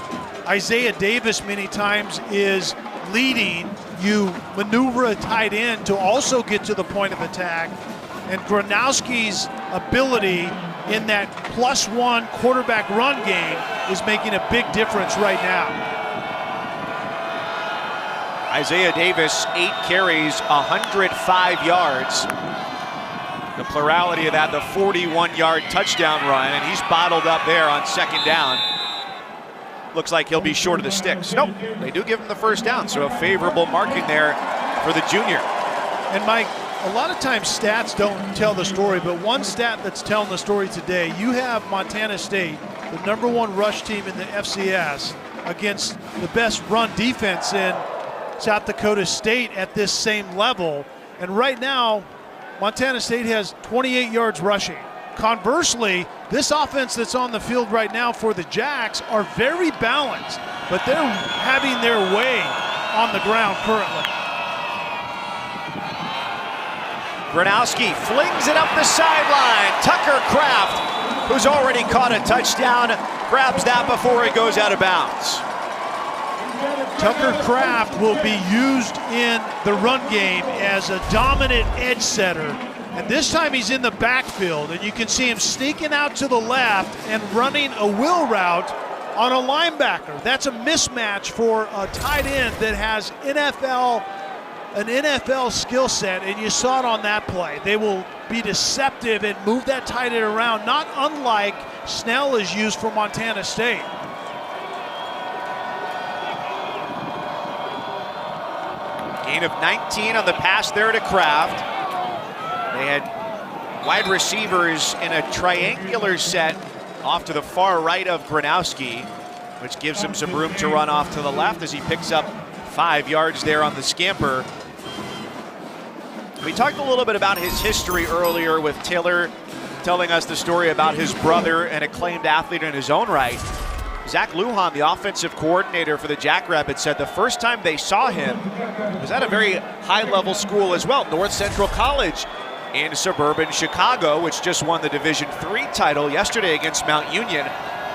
Isaiah Davis many times is leading. You maneuver a tight end to also get to the point of attack. And Gronowski's ability in that +1 quarterback run game is making a big difference right now. Isaiah Davis, 8 carries, 105 yards. The plurality of that, the 41-yard touchdown run, and he's bottled up there on 2nd down. Looks like he'll be short of the sticks. Nope, they do give him the 1st down, so a favorable marking there for the junior. And Mike, a lot of times stats don't tell the story, but one stat that's telling the story today, you have Montana State, the #1 rush team in the FCS, against the best run defense in South Dakota State at this same level. And right now, Montana State has 28 yards rushing. Conversely, this offense that's on the field right now for the Jacks are very balanced, but they're having their way on the ground currently. Gronowski flings it up the sideline. Tucker Kraft who's already caught a touchdown, grabs that before it goes out of bounds. Tucker Kraft will be used in the run game as a dominant edge setter. And this time he's in the backfield, and you can see him sneaking out to the left and running a wheel route on a linebacker. That's a mismatch for a tight end that has an NFL skill set, and you saw it on that play. They will be deceptive and move that tight end around, not unlike Snell is used for Montana State. Gain of 19 on the pass there to Kraft. They had wide receivers in a triangular set off to the far right of Gronowski, which gives him some room to run off to the left as he picks up 5 yards there on the scamper. We talked a little bit about his history earlier with Taylor telling us the story about his brother, an acclaimed athlete in his own right. Zach Lujan, the offensive coordinator for the Jackrabbits, said the first time they saw him was at a very high-level school as well, North Central College in suburban Chicago, which just won the Division III title yesterday against Mount Union.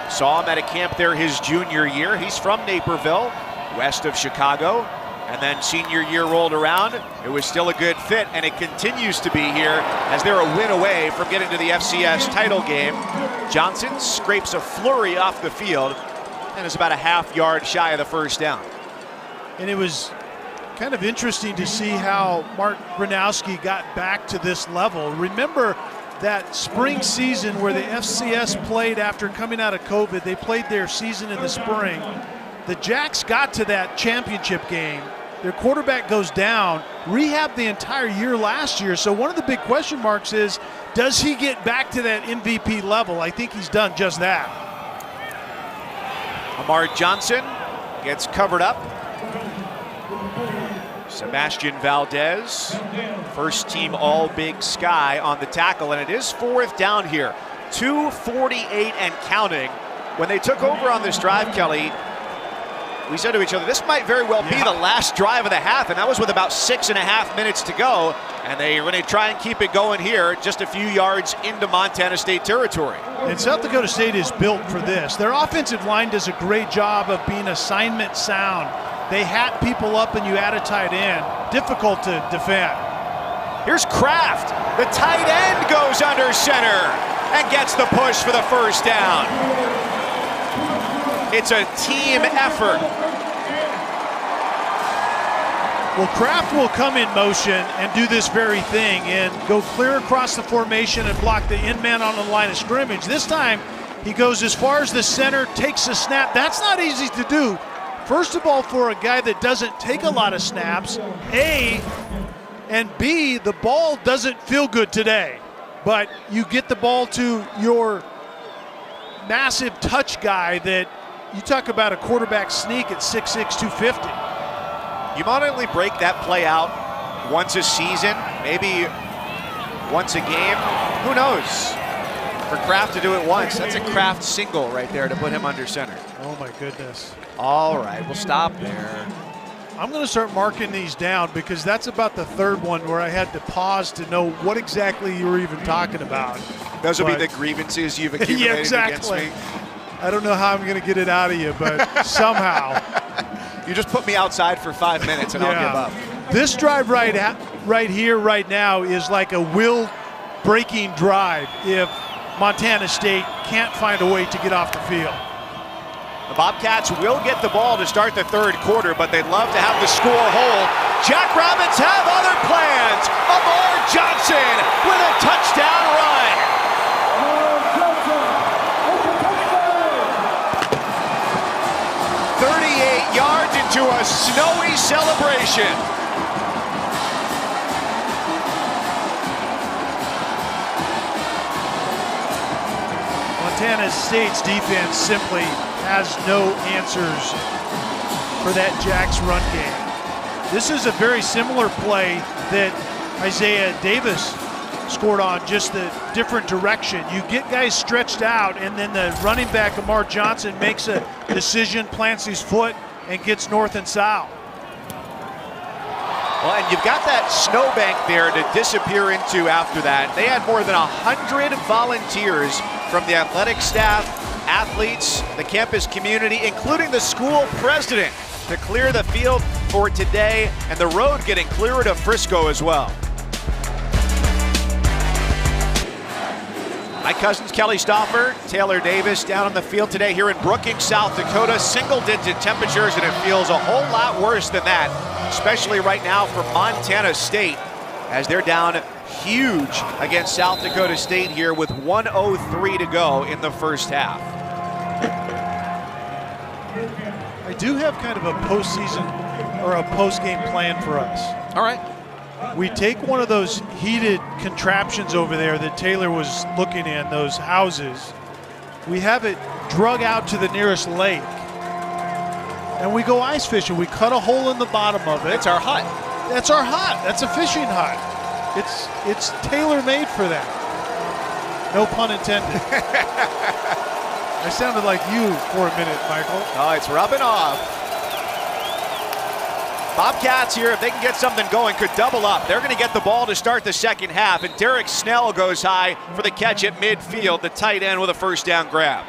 Saw him at a camp there his junior year. He's from Naperville, west of Chicago. And then senior year rolled around. It was still a good fit, and it continues to be here as they're a win away from getting to the FCS title game. Johnson scrapes a flurry off the field and is about a half yard shy of the first down. And it was kind of interesting to see how Mark Gronowski got back to this level. Remember that spring season where the FCS played after coming out of COVID. They played their season in the spring. The Jacks got to that championship game. Their quarterback goes down, rehabbed the entire year last year. So one of the big question marks is, does he get back to that MVP level? I think he's done just that. Amar Johnson gets covered up. Sebastian Valdez, first team All Big Sky on the tackle, and it is 4th down here. 2:48 and counting. When they took over on this drive, Kelly, we said to each other, this might very well be the last drive of the half, and that was with about 6.5 minutes to go. And they're going to try and keep it going here, just a few yards into Montana State territory. And South Dakota State is built for this. Their offensive line does a great job of being assignment sound. They hat people up and you add a tight end. Difficult to defend. Here's Kraft. The tight end goes under center and gets the push for the first down. It's a team effort. Well, Kraft will come in motion and do this very thing and go clear across the formation and block the end man on the line of scrimmage. This time, he goes as far as the center, takes a snap. That's not easy to do. First of all, for a guy that doesn't take a lot of snaps, A, and B, the ball doesn't feel good today. But you get the ball to your massive touch guy that you talk about a quarterback sneak at 6'6", 250. You might only break that play out once a season, maybe once a game. Who knows? For Kraft to do it once, that's a Kraft single right there to put him under center. Oh my goodness. All right, we'll stop there. I'm going to start marking these down because that's about the third one where I had to pause to know what exactly you were even talking about. Those will be the grievances you've accumulated against me. I don't know how I'm going to get it out of you, but somehow. You just put me outside for 5 minutes and I'll give up. This drive right here, right now, is like a will-breaking drive if Montana State can't find a way to get off the field. The Bobcats will get the ball to start the third quarter, but they'd love to have the score hold. Jackrabbits have other plans. Amar Johnson with a touchdown run. 38 yards into a snowy celebration. Montana State's defense simply has no answers for that Jacks run game. This is a very similar play that Isaiah Davis scored on, just the different direction. You get guys stretched out, and then the running back, Amar Johnson, makes a decision, plants his foot, and gets north and south. Well, and you've got that snowbank there to disappear into after that. They had more than 100 volunteers from the athletic staff, athletes, the campus community, including the school president, to clear the field for today, and the road getting clearer to Frisco as well. My cousins Kelly Stauffer, Taylor Davis down on the field today here in Brookings, South Dakota. Single-digit temperatures, and it feels a whole lot worse than that, especially right now for Montana State, as they're down huge against South Dakota State here with 1:03 to go in the first half. I do have kind of a postseason or a post-game plan for us. All right. We take one of those heated contraptions over there that Taylor was looking in, those houses. We have it drug out to the nearest lake. And we go ice fishing. We cut a hole in the bottom of it. It's our hut. That's our hut. That's a fishing hut. It's tailor-made for that. No pun intended. I sounded like you for a minute, Michael. Oh, it's rubbing off. Bobcats here, if they can get something going, could double up. They're going to get the ball to start the second half, and Derek Snell goes high for the catch at midfield, the tight end with a first down grab.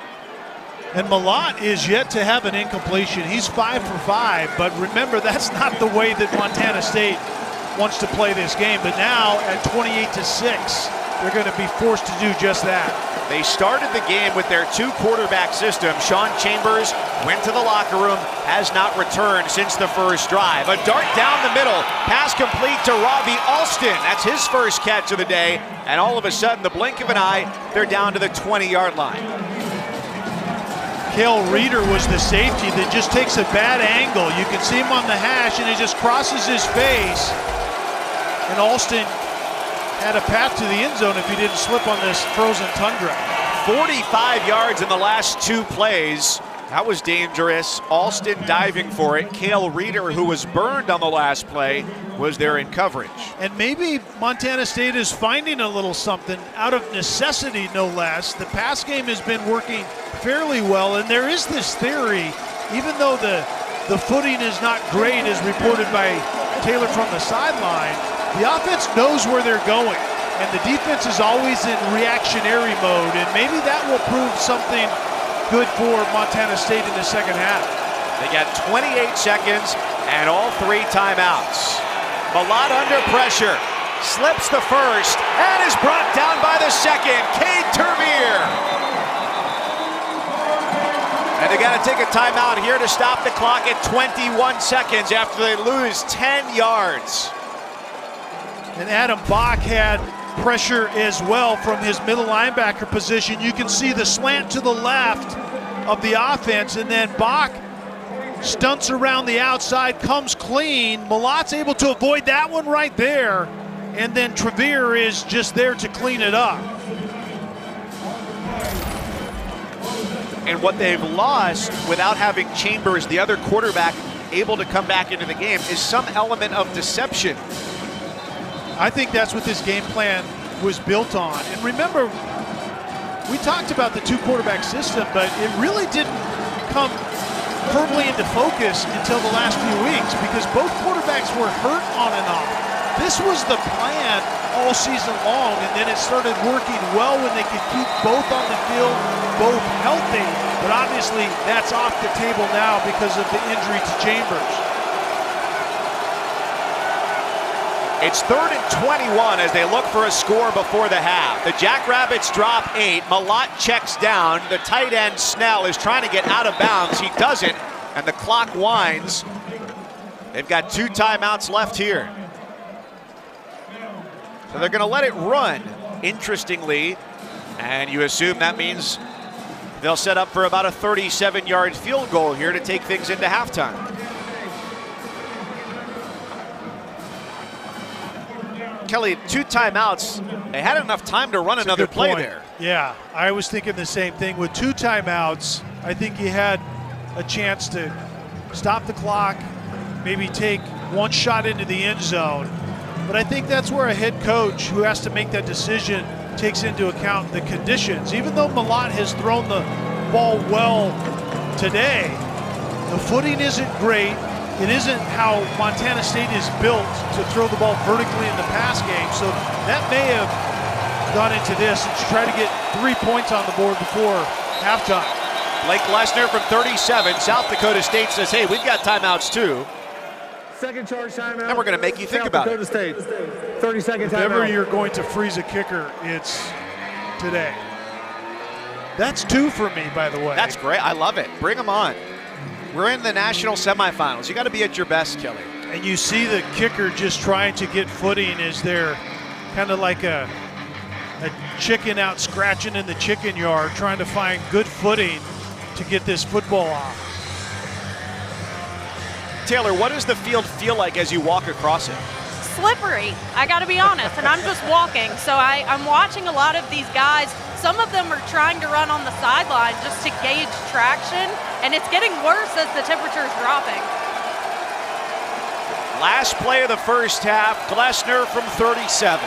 And Malott is yet to have an incompletion. He's 5 for 5, but remember, that's not the way that Montana State wants to play this game. But now at 28-6, they're going to be forced to do just that. They started the game with their two-quarterback system. Sean Chambers went to the locker room, has not returned since the first drive. A dart down the middle, pass complete to Robbie Alston. That's his first catch of the day, and all of a sudden, the blink of an eye, they're down to the 20-yard line. Cale Reeder was the safety that just takes a bad angle. You can see him on the hash, and it just crosses his face. And Alston had a path to the end zone if he didn't slip on this frozen tundra. 45 yards in the last two plays. That was dangerous. Alston diving for it. Cale Reeder, who was burned on the last play, was there in coverage. And maybe Montana State is finding a little something out of necessity, no less. The pass game has been working fairly well, and there is this theory, even though the footing is not great as reported by Taylor from the sideline, the offense knows where they're going, and the defense is always in reactionary mode, and maybe that will prove something good for Montana State in the second half. They got 28 seconds and all three timeouts. Malott under pressure, slips the first, and is brought down by the second. Cade Terbier. And they got to take a timeout here to stop the clock at 21 seconds after they lose 10 yards. And Adam Bach had pressure as well from his middle linebacker position. You can see the slant to the left of the offense, and then Bach stunts around the outside, comes clean. Malott's able to avoid that one right there, and then Terbier is just there to clean it up. And what they've lost without having Chambers, the other quarterback, able to come back into the game is some element of deception. I think that's what this game plan was built on. And remember, we talked about the two-quarterback system, but it really didn't come firmly into focus until the last few weeks because both quarterbacks were hurt on and off. This was the plan all season long, and then it started working well when they could keep both on the field, both healthy. But obviously, that's off the table now because of the injury to Chambers. It's 3rd and 21 as they look for a score before the half. The Jackrabbits drop 8. Malott checks down. The tight end Snell is trying to get out of bounds. He doesn't, and the clock winds. They've got 2 timeouts left here. So they're going to let it run, interestingly, and you assume that means they'll set up for about a 37-yard field goal here to take things into halftime. Kelly, 2 timeouts. They had enough time to run That's another play point. there. Yeah, I was thinking the same thing. With 2 timeouts, I think he had a chance to stop the clock, maybe take one shot into the end zone. But I think that's where a head coach who has to make that decision takes into account the conditions. Even though Malott has thrown the ball well today, the footing isn't great. It isn't how Montana State is built to throw the ball vertically in the pass game, so that may have gone into this and try to get 3 points on the board before halftime. Blake Lesnar from 37. South Dakota State says, hey, we've got timeouts too. Second charge timeout. And we're going to make you think about it. South Dakota State, 30-second If ever timeout. you're going to freeze a kicker, it's today. That's 2 for me, by the way. That's great. I love it. Bring them on. We're in the national semifinals. You got to be at your best, Kelly. And you see the kicker just trying to get footing as they're kind of like a chicken out scratching in the chicken yard, trying to find good footing to get this football off. Taylor, what does the field feel like as you walk across it? Slippery, I got to be honest, and I'm just walking. So I'm watching a lot of these guys. Some of them are trying to run on the sideline just to gauge traction, and it's getting worse as the temperature is dropping. Last play of the first half, Glessner from 37.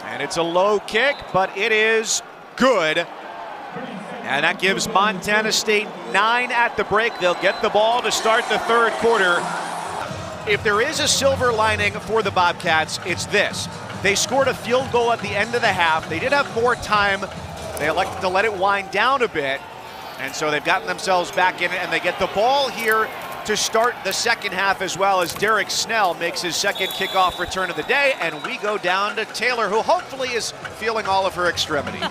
And it's a low kick, but it is good. And that gives Montana State 9 at the break. They'll get the ball to start the third quarter. If there is a silver lining for the Bobcats, it's this. They scored a field goal at the end of the half. They did have more time. They elected to let it wind down a bit. And so they've gotten themselves back in it, and they get the ball here to start the second half as well, as Derek Snell makes his second kickoff return of the day, and we go down to Taylor, who hopefully is feeling all of her extremities.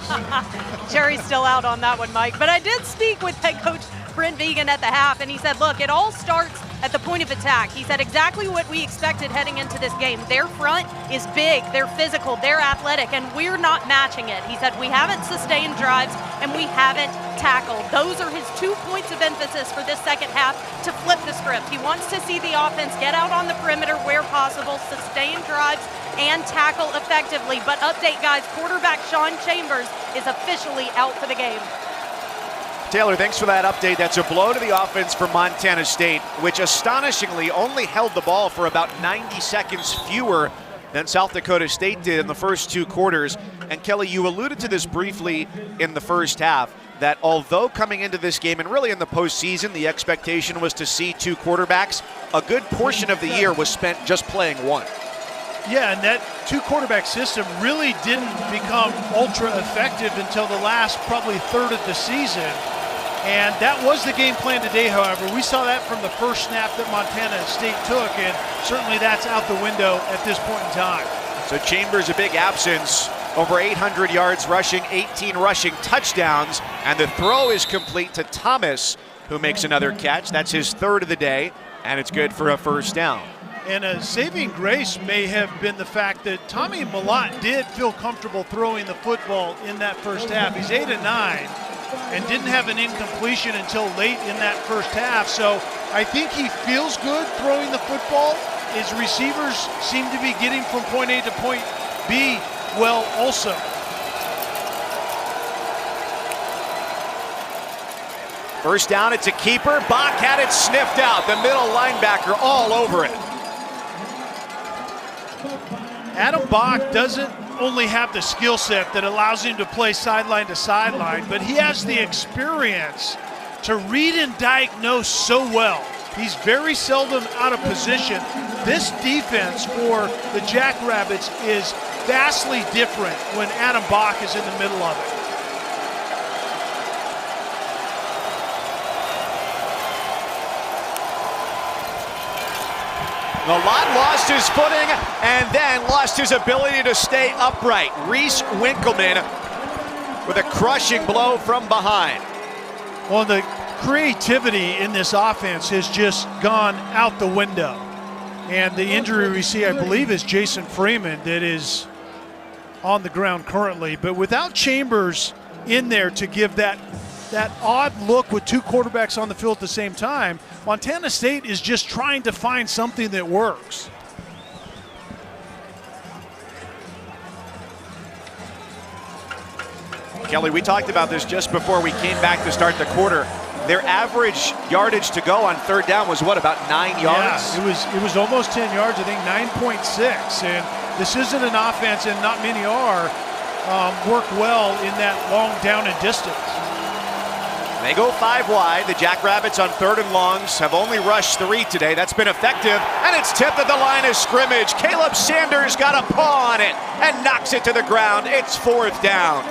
Jerry's still out on that one, Mike. But I did speak with head coach Brent Vigen at the half, and he said, look, it all starts at the point of attack. He said exactly what we expected heading into this game. Their front is big, they're physical, they're athletic, and we're not matching it. He said we haven't sustained drives and we haven't tackled. Those are his 2 points of emphasis for this second half to flip the script. He wants to see the offense get out on the perimeter where possible, sustain drives, and tackle effectively. But update, guys, quarterback Sean Chambers is officially out for the game. Taylor, thanks for that update. That's a blow to the offense for Montana State, which astonishingly only held the ball for about 90 seconds fewer than South Dakota State did in the first 2 quarters. And Kelly, you alluded to this briefly in the first half, that although coming into this game and really in the postseason, the expectation was to see 2 quarterbacks, a good portion of the year was spent just playing one. Yeah, and that 2 quarterback system really didn't become ultra effective until the last probably third of the season. And that was the game plan today, however. We saw that from the first snap that Montana State took, and certainly that's out the window at this point in time. So Chambers, a big absence, over 800 yards rushing, 18 rushing touchdowns, and the throw is complete to Thomas, who makes another catch. That's his 3rd of the day, and it's good for a first down. And a saving grace may have been the fact that Tommy Malott did feel comfortable throwing the football in that first half. He's 8 of 9 and didn't have an incompletion until late in that first half. So I think he feels good throwing the football. His receivers seem to be getting from point A to point B well also. First down, it's a keeper. Bach had it sniffed out. The middle linebacker all over it. Adam Bach doesn't only have the skill set that allows him to play sideline to sideline, but he has the experience to read and diagnose so well. He's very seldom out of position. This defense for the Jackrabbits is vastly different when Adam Bach is in the middle of it. Malott lost his footing and then lost his ability to stay upright. Reese Winkleman with a crushing blow from behind. Well, the creativity in this offense has just gone out the window. And the injury we see, I believe, is Jason Freeman that is on the ground currently. But without Chambers in there to give that odd look with 2 quarterbacks on the field at the same time, Montana State is just trying to find something that works. Kelly, we talked about this just before we came back to start the quarter. Their average yardage to go on 3rd down was what, about 9 yards? Yeah, it was almost 10 yards, I think 9.6. And this isn't an offense, and not many are, work well in that long down and distance. They go 5 wide. The Jackrabbits on 3rd and longs have only rushed 3 today. That's been effective, and it's tipped at the line of scrimmage. Caleb Sanders got a paw on it and knocks it to the ground. It's 4th down.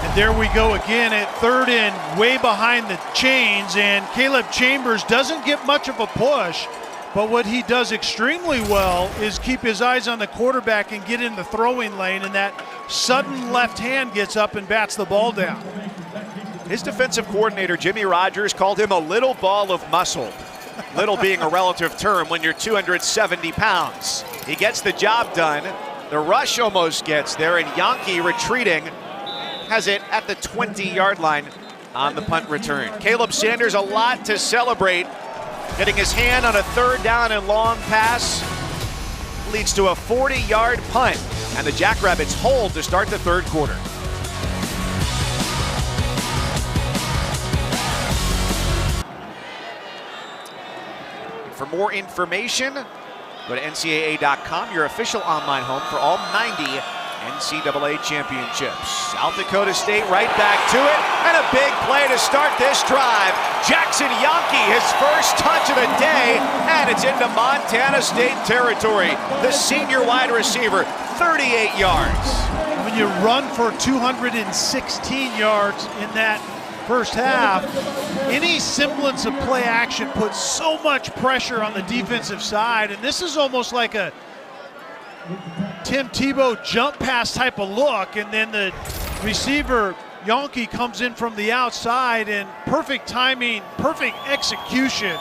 And there we go again at 3rd and way behind the chains, and Caleb Chambers doesn't get much of a push, but what he does extremely well is keep his eyes on the quarterback and get in the throwing lane, and that sudden left hand gets up and bats the ball down. His defensive coordinator, Jimmy Rogers, called him a little ball of muscle. Little being a relative term when you're 270 pounds. He gets the job done. The rush almost gets there, and Yankee retreating has it at the 20-yard line on the punt return. Caleb Sanders, a lot to celebrate. Getting his hand on a 3rd down and long pass leads to a 40-yard punt, and the Jackrabbits hold to start the 3rd quarter. For more information, go to NCAA.com, your official online home for all 90 NCAA championships. South Dakota State right back to it, and a big play to start this drive. Jackson Yankee, his first touch of the day, and it's into Montana State territory. The senior wide receiver, 38 yards. When you run for 216 yards in that first half, any semblance of play action puts so much pressure on the defensive side, and this is almost like a Tim Tebow jump pass type of look, and then the receiver Yankee comes in from the outside, and perfect timing, perfect execution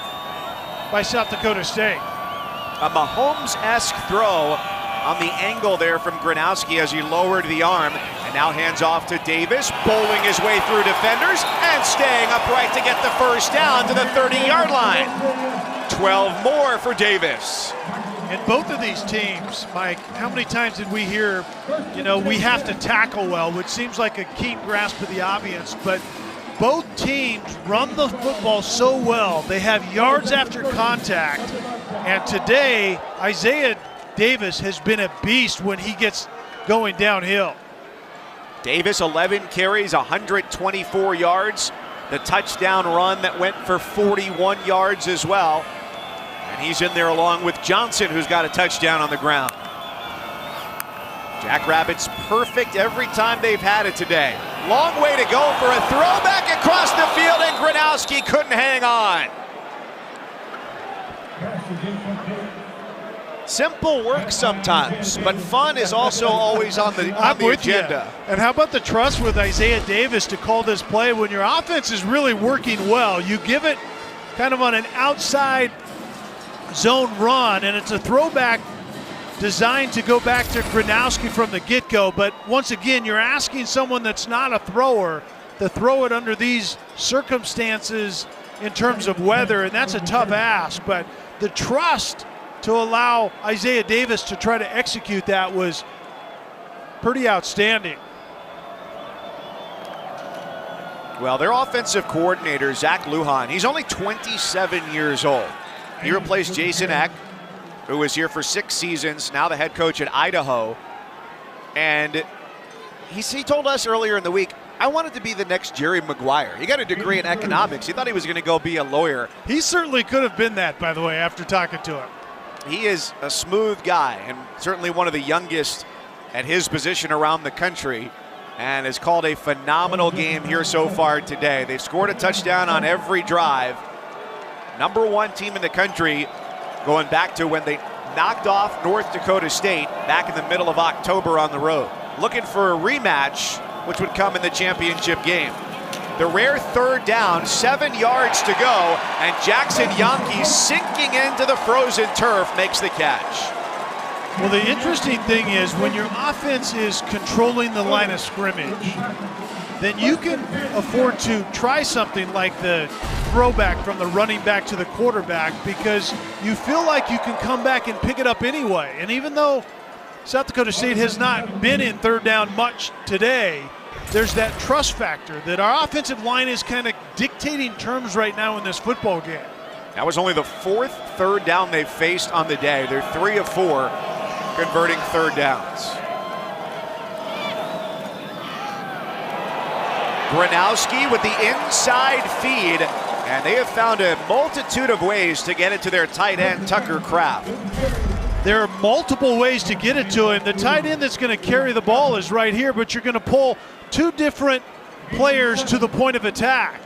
by South Dakota State. A Mahomes-esque throw on the angle there from Gronowski as he lowered the arm, and now hands off to Davis, bowling his way through defenders and staying upright to get the first down to the 30-yard line. 12 more for Davis. And both of these teams, Mike, how many times did we hear, we have to tackle well, which seems like a keen grasp of the obvious, but both teams run the football so well. They have yards after contact, and today Isaiah Davis has been a beast when he gets going downhill. Davis, 11 carries, 124 yards. The touchdown run that went for 41 yards as well. And he's in there along with Johnson, who's got a touchdown on the ground. Jackrabbits perfect every time they've had it today. Long way to go for a throwback across the field, and Gronowski couldn't hang on. Simple work sometimes, but fun is also always on the agenda. And how about the trust with Isaiah Davis to call this play when your offense is really working well? You give it kind of on an outside zone run, and it's a throwback designed to go back to Gronowski from the get-go, but once again, you're asking someone that's not a thrower to throw it under these circumstances in terms of weather, and that's a tough ask, but the trust to allow Isaiah Davis to try to execute that was pretty outstanding. Well, their offensive coordinator, Zach Lujan, he's only 27 years old. He replaced Jason Eck, who was here for 6 seasons, now the head coach at Idaho. And he told us earlier in the week, I wanted to be the next Jerry Maguire. He got a degree in economics. He thought he was going to go be a lawyer. He certainly could have been that, by the way, after talking to him. He is a smooth guy, and certainly one of the youngest at his position around the country, and has called a phenomenal game here so far today. They've scored a touchdown on every drive. #1 team in the country, going back to when they knocked off North Dakota State back in the middle of October on the road. Looking for a rematch, which would come in the championship game. The rare 3rd down, 7 yards to go, and Jackson Yankee, sinking into the frozen turf, makes the catch. Well, the interesting thing is when your offense is controlling the line of scrimmage, then you can afford to try something like the throwback from the running back to the quarterback, because you feel like you can come back and pick it up anyway. And even though South Dakota State has not been in 3rd down much today, there's that trust factor that our offensive line is kind of dictating terms right now in this football game. That was only the 4th 3rd down they've faced on the day. They're 3 of 4 converting 3rd downs. Gronowski with the inside feed, and they have found a multitude of ways to get it to their tight end, Tucker Kraft. There are multiple ways to get it to him. The tight end that's going to carry the ball is right here, but you're going to pull two different players to the point of attack.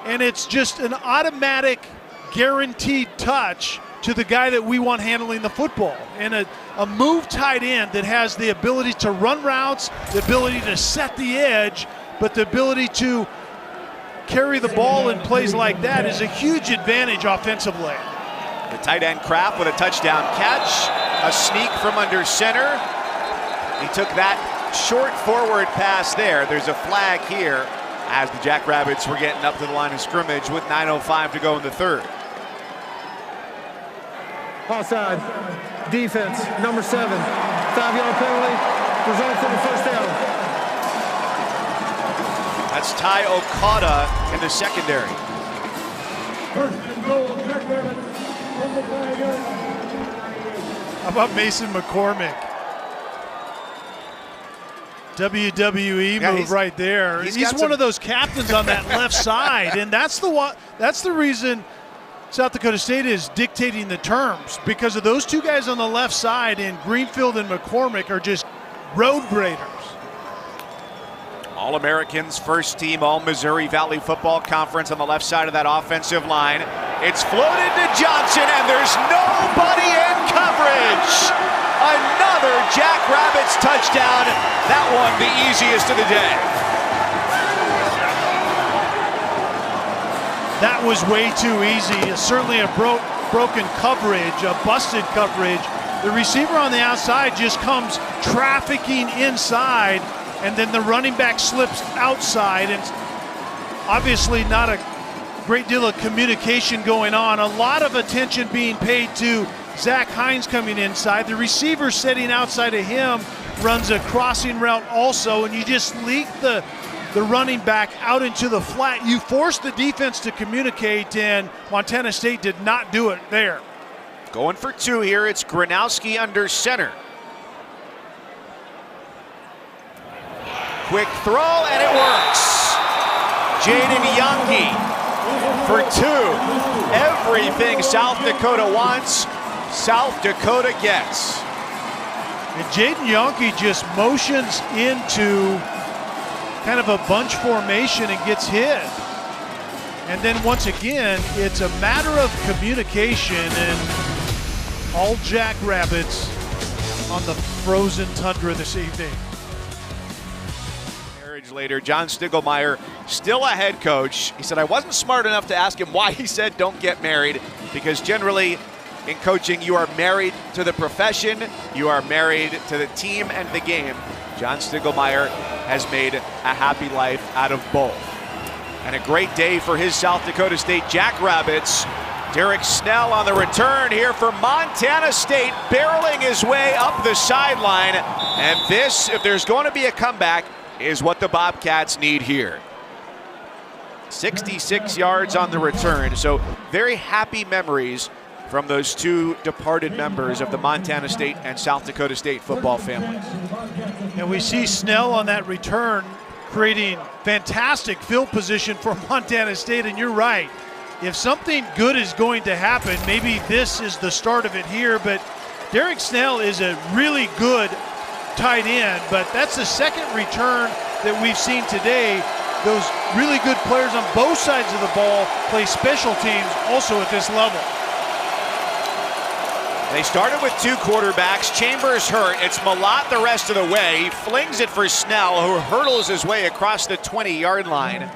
And it's just an automatic, guaranteed touch to the guy that we want handling the football. And a move tight end that has the ability to run routes, the ability to set the edge, but the ability to carry the ball in plays like that is a huge advantage offensively. The tight end Kraft with a touchdown catch, a sneak from under center. He took that short forward pass there. There's a flag here as the Jackrabbits were getting up to the line of scrimmage with 9:05 to go in the third. Offside, defense, number 7, 5-yard penalty, results in the first down. That's Ty Okada in the secondary. How about Mason McCormick? WWE move right there. He's one of those captains on that left side, and that's the reason South Dakota State is dictating the terms, because of those two guys on the left side, and Greenfield and McCormick are just road graders. All-Americans, first team, All-Missouri Valley Football Conference on the left side of that offensive line. It's floated to Johnson, and there's nobody in coverage. Another Jackrabbits touchdown. That one the easiest of the day. That was way too easy. It's certainly a broken coverage, a busted coverage. The receiver on the outside just comes trafficking inside, and then the running back slips outside, and obviously not a great deal of communication going on. A lot of attention being paid to Zach Hines coming inside. The receiver sitting outside of him runs a crossing route also, and you just leak the running back out into the flat. You force the defense to communicate, and Montana State did not do it there. Going for two here, it's Gronowski under center. Quick throw, and it works. Jaden Yonke for two. Everything South Dakota wants, South Dakota gets. And Jaden Yonke just motions into kind of a bunch formation and gets hit. And then once again, it's a matter of communication, and all Jackrabbits on the frozen tundra this evening. Later, John Stiglmeyer, still a head coach. He said, I wasn't smart enough to ask him why he said don't get married, because generally in coaching you are married to the profession, you are married to the team and the game. John Stiglmeyer has made a happy life out of both. And a great day for his South Dakota State Jackrabbits. Derek Snell on the return here for Montana State, barreling his way up the sideline. And this, if there's going to be a comeback, is what the Bobcats need here. 66 yards on the return, so very happy memories from those two departed members of the Montana State and South Dakota State football families. And we see Snell on that return creating fantastic field position for Montana State, and you're right. If something good is going to happen, maybe this is the start of it here, but Derek Snell is a really good tight end, but that's the second return that we've seen today. Those really good players on both sides of the ball play special teams also at this level. They started with two quarterbacks. Chambers hurt. It's Malott the rest of the way. He flings it for Snell, who hurdles his way across the 20-yard line.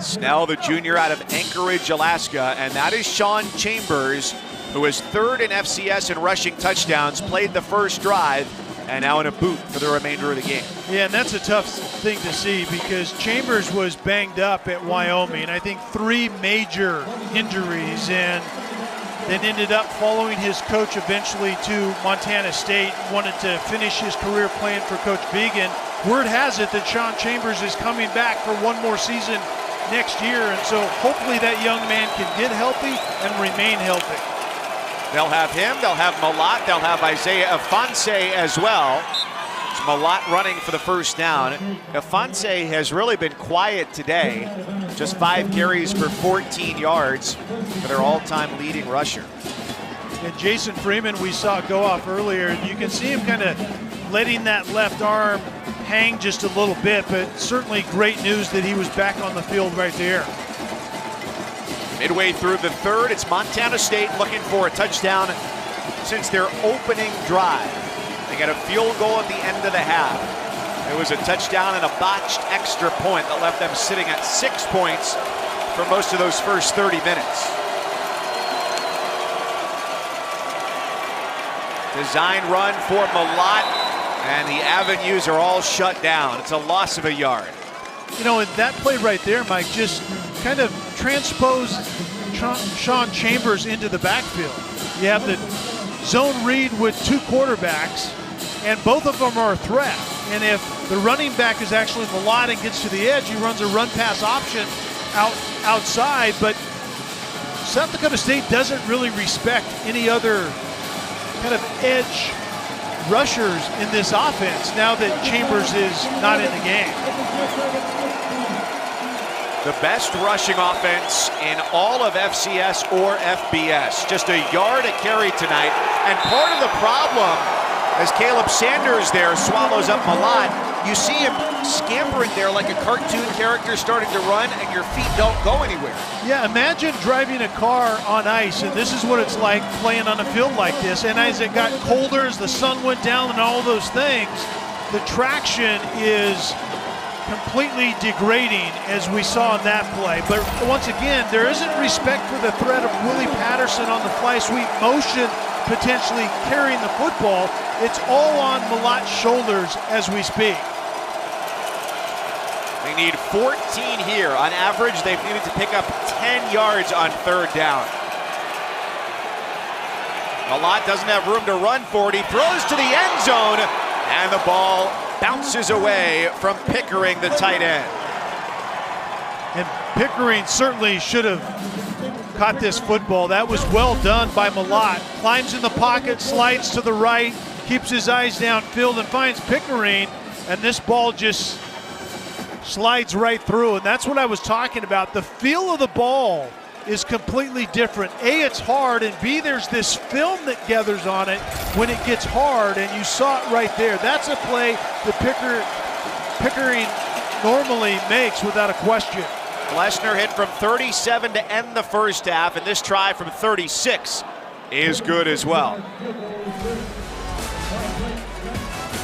Snell, the junior out of Anchorage, Alaska, and that is Sean Chambers, who is third in FCS in rushing touchdowns, played the first drive, and now in a boot for the remainder of the game. Yeah, and that's a tough thing to see, because Chambers was banged up at Wyoming. I think 3 major injuries, and then ended up following his coach eventually to Montana State, wanted to finish his career playing for Coach Vigen. Word has it that Sean Chambers is coming back for one more season next year, and so hopefully that young man can get healthy and remain healthy. They'll have him, they'll have Malott, they'll have Isaiah Afonse as well. Malott running for the first down. Afonso has really been quiet today. Just 5 carries for 14 yards for their all-time leading rusher. And Jason Freeman we saw go off earlier. You can see him kind of letting that left arm hang just a little bit, but certainly great news that he was back on the field right there. Midway through the third, it's Montana State looking for a touchdown since their opening drive. They got a field goal at the end of the half. It was a touchdown and a botched extra point that left them sitting at 6 points for most of those first 30 minutes. Design run for Malott, and the avenues are all shut down. It's a loss of a yard. You know, in that play right there, Mike, just kind of transpose Sean Chambers into the backfield. You have the zone read with 2 quarterbacks, and both of them are a threat. And if the running back is actually Malott and gets to the edge, he runs a run-pass option outside. But South Dakota State doesn't really respect any other kind of edge rushers in this offense now that Chambers is not in the game. The best rushing offense in all of FCS or FBS. Just a yard a carry tonight. And part of the problem, as Caleb Sanders there swallows up Malott, you see him scampering there like a cartoon character starting to run, and your feet don't go anywhere. Yeah, imagine driving a car on ice, and this is what it's like playing on a field like this. And as it got colder, as the sun went down and all those things, the traction is completely degrading, as we saw in that play. But once again, there isn't respect for the threat of Willie Patterson on the fly sweep motion, potentially carrying the football. It's all on Malott's shoulders as we speak. They need 14 here. On average, they've needed to pick up 10 yards on third down. Malott doesn't have room to run for it. He throws to the end zone, and the ball bounces away from Pickering, the tight end. And Pickering certainly should have caught this football. That was well done by Malott. Climbs in the pocket, slides to the right, keeps his eyes downfield, and finds Pickering, and this ball just slides right through. And that's what I was talking about. The feel of the ball is completely different. A, it's hard, and B, there's this film that gathers on it when it gets hard, and you saw it right there. That's a play that Pickering normally makes without a question. Glessner hit from 37 to end the first half, and this try from 36 is good as well.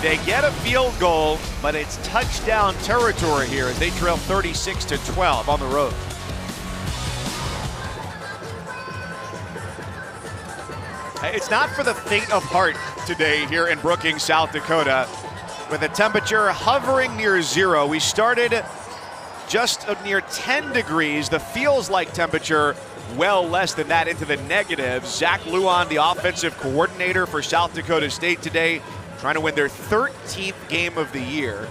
They get a field goal, but it's touchdown territory here as they trail 36-12 on the road. It's not for the faint of heart today here in Brookings, South Dakota. With the temperature hovering near 0, we started just near 10 degrees. The feels like temperature well less than that, into the negatives. Zach Lujan, the offensive coordinator for South Dakota State today, trying to win their 13th game of the year.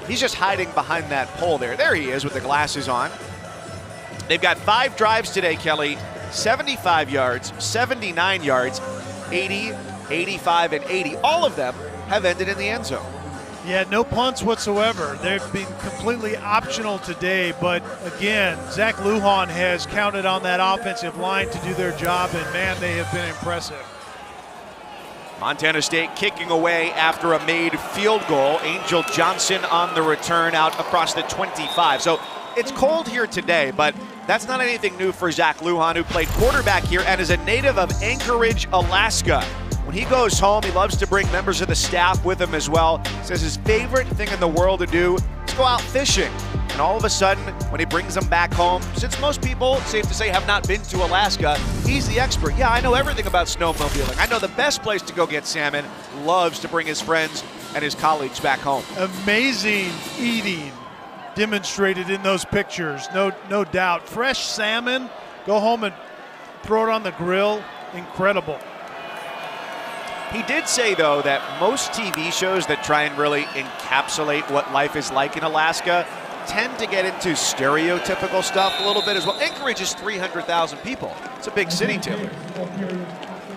He's just hiding behind that pole there. There he is with the glasses on. They've got 5 drives today, Kelly. 75 yards, 79 yards, 80, 85, and 80. All of them have ended in the end zone. Yeah, no punts whatsoever. They've been completely optional today, but again, Zach Lujan has counted on that offensive line to do their job, and man, they have been impressive. Montana State kicking away after a made field goal. Angel Johnson on the return out across the 25. So it's cold here today, but that's not anything new for Zach Lujan, who played quarterback here and is a native of Anchorage, Alaska. When he goes home, he loves to bring members of the staff with him as well. Says his favorite thing in the world to do is go out fishing. And all of a sudden, when he brings them back home, since most people, safe to say, have not been to Alaska, he's the expert. Yeah, I know everything about snowmobiling. I know the best place to go get salmon. Loves to bring his friends and his colleagues back home. Amazing eating demonstrated in those pictures, no doubt. Fresh salmon, go home and throw it on the grill, incredible. He did say, though, that most TV shows that try and really encapsulate what life is like in Alaska tend to get into stereotypical stuff a little bit as well. Anchorage is 300,000 people. It's a big city, Taylor.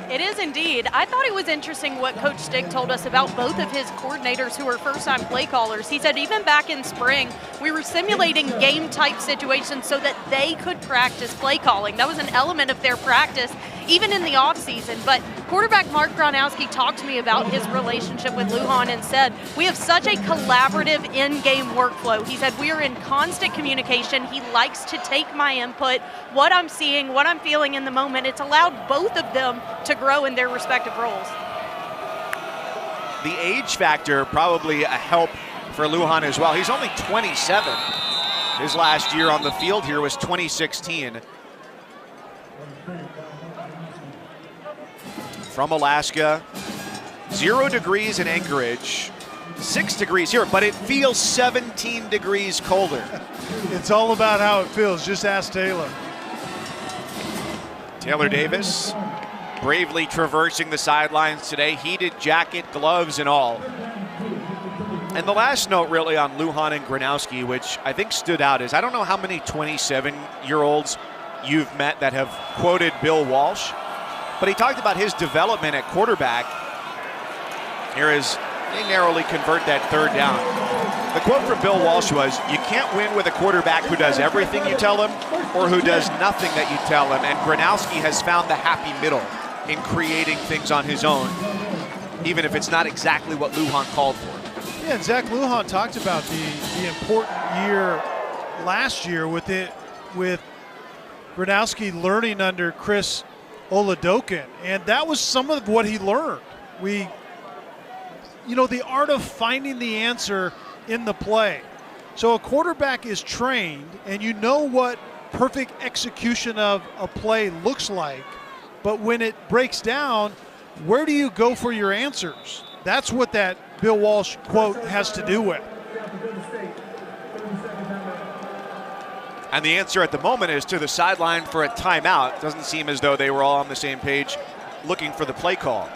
It is indeed. I thought it was interesting what Coach Stig told us about both of his coordinators who are first-time play callers. He said even back in spring, we were simulating game-type situations so that they could practice play calling. That was an element of their practice, even in the offseason. But quarterback Mark Gronowski talked to me about his relationship with Lujan and said, we have such a collaborative in-game workflow. He said, we are in constant communication. He likes to take my input, what I'm seeing, what I'm feeling in the moment. It's allowed both of them to grow in their respective roles. The age factor probably a help for Lujan as well. He's only 27. His last year on the field here was 2016. From Alaska, 0 degrees in Anchorage, 6 degrees here, but it feels 17 degrees colder. It's all about how it feels. Just ask Taylor. Taylor Davis bravely traversing the sidelines today, heated jacket, gloves, and all. And the last note really on Lujan and Gronowski, which I think stood out, is I don't know how many 27-year-olds you've met that have quoted Bill Walsh, but he talked about his development at quarterback here as they narrowly convert that third down. The quote from Bill Walsh was, you can't win with a quarterback who does everything you tell him or who does nothing that you tell him. And Gronowski has found the happy middle in creating things on his own, even if it's not exactly what Lujan called for. Yeah, and Zach Lujan talked about the important year last year with Gronowski learning under Chris Oladokin, and that was some of what he learned. The art of finding the answer in the play. So a quarterback is trained, and you know what perfect execution of a play looks like, but when it breaks down, where do you go for your answers? That's what that Bill Walsh quote has to do with. And the answer at the moment is to the sideline for a timeout. Doesn't seem as though they were all on the same page looking for the play call.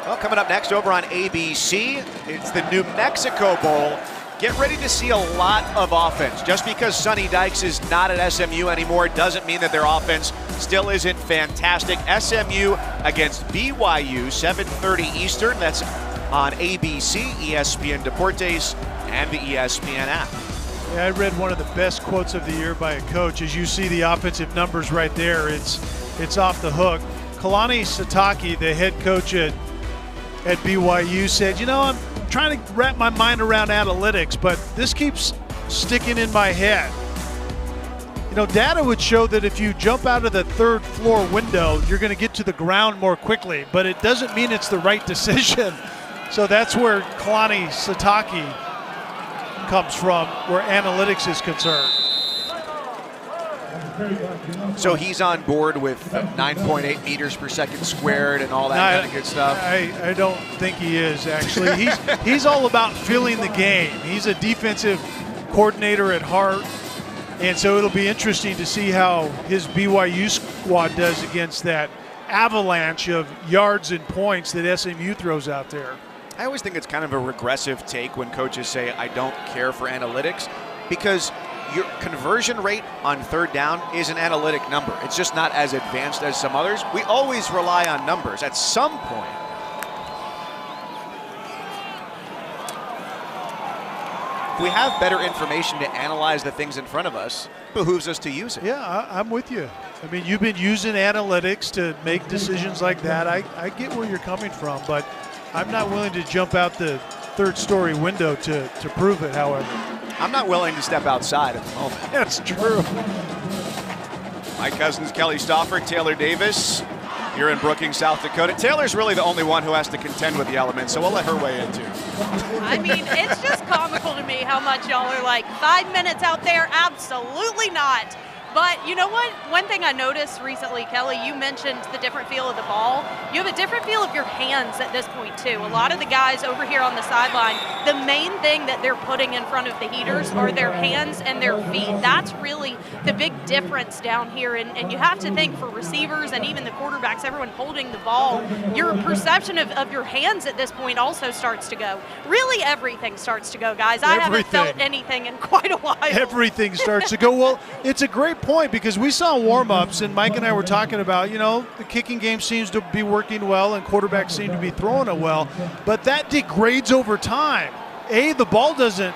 Well, coming up next over on ABC, it's the New Mexico Bowl. Get ready to see a lot of offense. Just because Sonny Dykes is not at SMU anymore doesn't mean that their offense still isn't fantastic. SMU against BYU, 7:30 Eastern. That's on ABC, ESPN Deportes, and the ESPN app. Yeah, I read one of the best quotes of the year by a coach. As you see the offensive numbers right there, it's off the hook. Kalani Sitake, the head coach at BYU, said, I'm trying to wrap my mind around analytics, but this keeps sticking in my head. Data would show that if you jump out of the third floor window, you're going to get to the ground more quickly, but it doesn't mean it's the right decision. So that's where Kalani Sitake comes from, where analytics is concerned. So he's on board with 9.8 meters per second squared and all that kind of good stuff? I don't think he is, actually. He's all about feeling the game. He's a defensive coordinator at heart, and so it'll be interesting to see how his BYU squad does against that avalanche of yards and points that SMU throws out there. I always think it's kind of a regressive take when coaches say, I don't care for analytics, because your conversion rate on third down is an analytic number. It's just not as advanced as some others. We always rely on numbers. At some point, if we have better information to analyze the things in front of us, it behooves us to use it. Yeah, I'm with you. I mean, you've been using analytics to make decisions like that. I get where you're coming from, but I'm not willing to jump out the third-story window to prove it, however. I'm not willing to step outside at the moment. That's true. My cousins Kelly Stauffer, Taylor Davis, here in Brookings, South Dakota. Taylor's really the only one who has to contend with the elements, so we'll let her weigh in too. I mean, it's just comical to me how much y'all are like, 5 minutes out there? Absolutely not. But you know what? One thing I noticed recently, Kelly, you mentioned the different feel of the ball. You have a different feel of your hands at this point, too. A lot of the guys over here on the sideline, the main thing that they're putting in front of the heaters are their hands and their feet. That's really the big difference down here. And you have to think for receivers and even the quarterbacks, everyone holding the ball, your perception of your hands at this point also starts to go. Really, everything starts to go, guys. I haven't felt anything in quite a while. Everything starts to go. Well, it's a great point because we saw warm-ups, and Mike and I were talking about, you know, the kicking game seems to be working well and quarterbacks seem to be throwing it well, but that degrades over time. The ball doesn't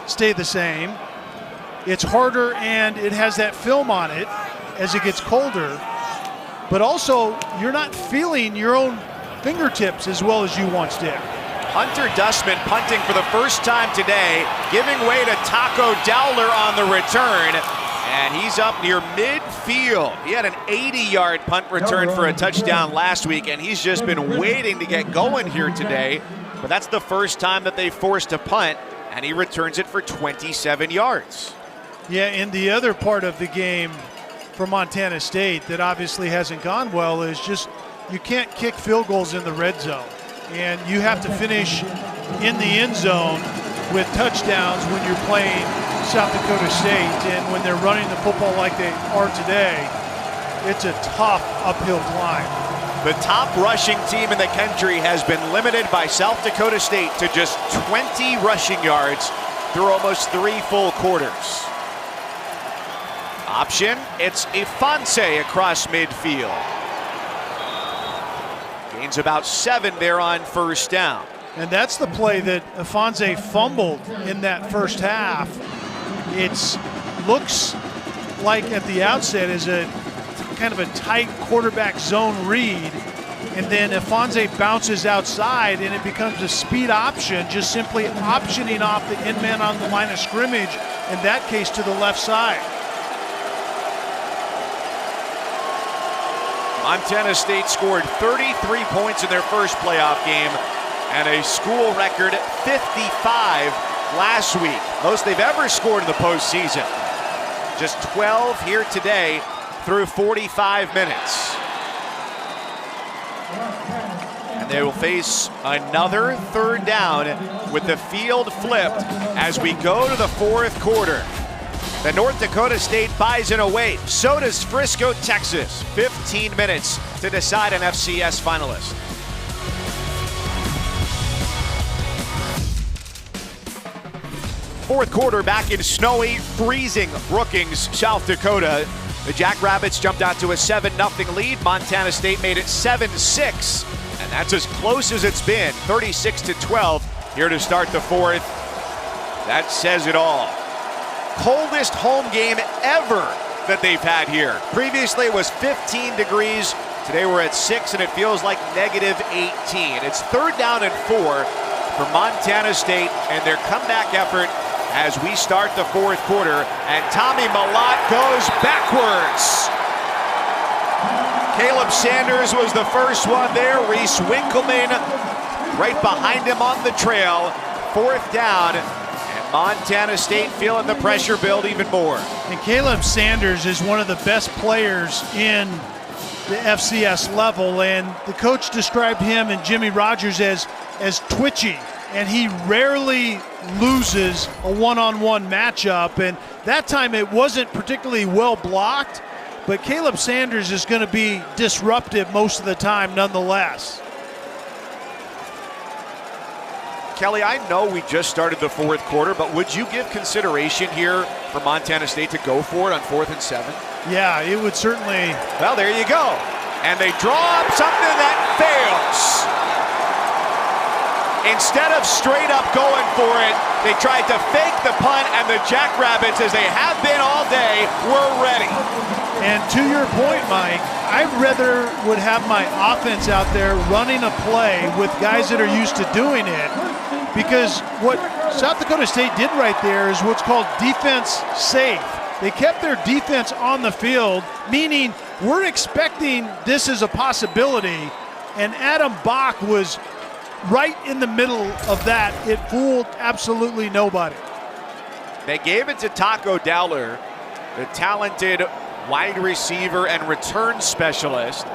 stay the same. It's harder and it has that film on it as it gets colder, but also you're not feeling your own fingertips as well as you once did. Hunter Dustman punting for the first time today, giving way to Taco Dowler on the return. And he's up near midfield. He had an 80-yard punt return for a touchdown last week, and he's just been waiting to get going here today. But that's the first time that they forced a punt, and he returns it for 27 yards. Yeah, and the other part of the game for Montana State that obviously hasn't gone well is just you can't kick field goals in the red zone. And you have to finish in the end zone with touchdowns when you're playing South Dakota State, and when they're running the football like they are today, it's a tough uphill climb. The top rushing team in the country has been limited by South Dakota State to just 20 rushing yards through almost 3 full quarters. Option, it's Ifanse across midfield. Gains about 7 there on first down. And that's the play that Ifanse fumbled in that first half. It looks like at the outset is a kind of a tight quarterback zone read, and then Ifanse bounces outside and it becomes a speed option, just simply optioning off the end man on the line of scrimmage, in that case to the left side. Montana State scored 33 points in their first playoff game and a school record 55 last week. Most they've ever scored in the postseason. Just 12 here today through 45 minutes. And they will face another third down with the field flipped as we go to the fourth quarter. The North Dakota State Bison away. So does Frisco, Texas. 15 minutes to decide an FCS finalist. Fourth quarter back in snowy, freezing Brookings, South Dakota. The Jackrabbits jumped out to a 7-0 lead. Montana State made it 7-6, and that's as close as it's been. 36-12 here to start the fourth. That says it all. Coldest home game ever that they've had here. Previously it was 15 degrees. Today we're at 6 and it feels like -18. It's third down and 4 for Montana State and their comeback effort as we start the fourth quarter. And Tommy Mellott goes backwards. Caleb Sanders was the first one there. Reese Winkleman right behind him on the trail. Fourth down. Montana State feeling the pressure build even more. And Caleb Sanders is one of the best players in the FCS level, and the coach described him and Jimmy Rogers as twitchy, and he rarely loses a one-on-one matchup, and that time it wasn't particularly well blocked, but Caleb Sanders is going to be disruptive most of the time nonetheless. Kelly, I know we just started the fourth quarter, but would you give consideration here for Montana State to go for it on 4th and 7? Yeah, it would certainly. Well, there you go. And they draw up something that fails. Instead of straight up going for it, they tried to fake the punt, and the Jackrabbits, as they have been all day, were ready. And to your point, Mike, I rather would have my offense out there running a play with guys that are used to doing it, because what South Dakota State did right there is what's called defense safe. They kept their defense on the field, meaning we're expecting this as a possibility, and Adam Bach was right in the middle of that. It fooled absolutely nobody. They gave it to Taco Dowler, the talented wide receiver and return specialist.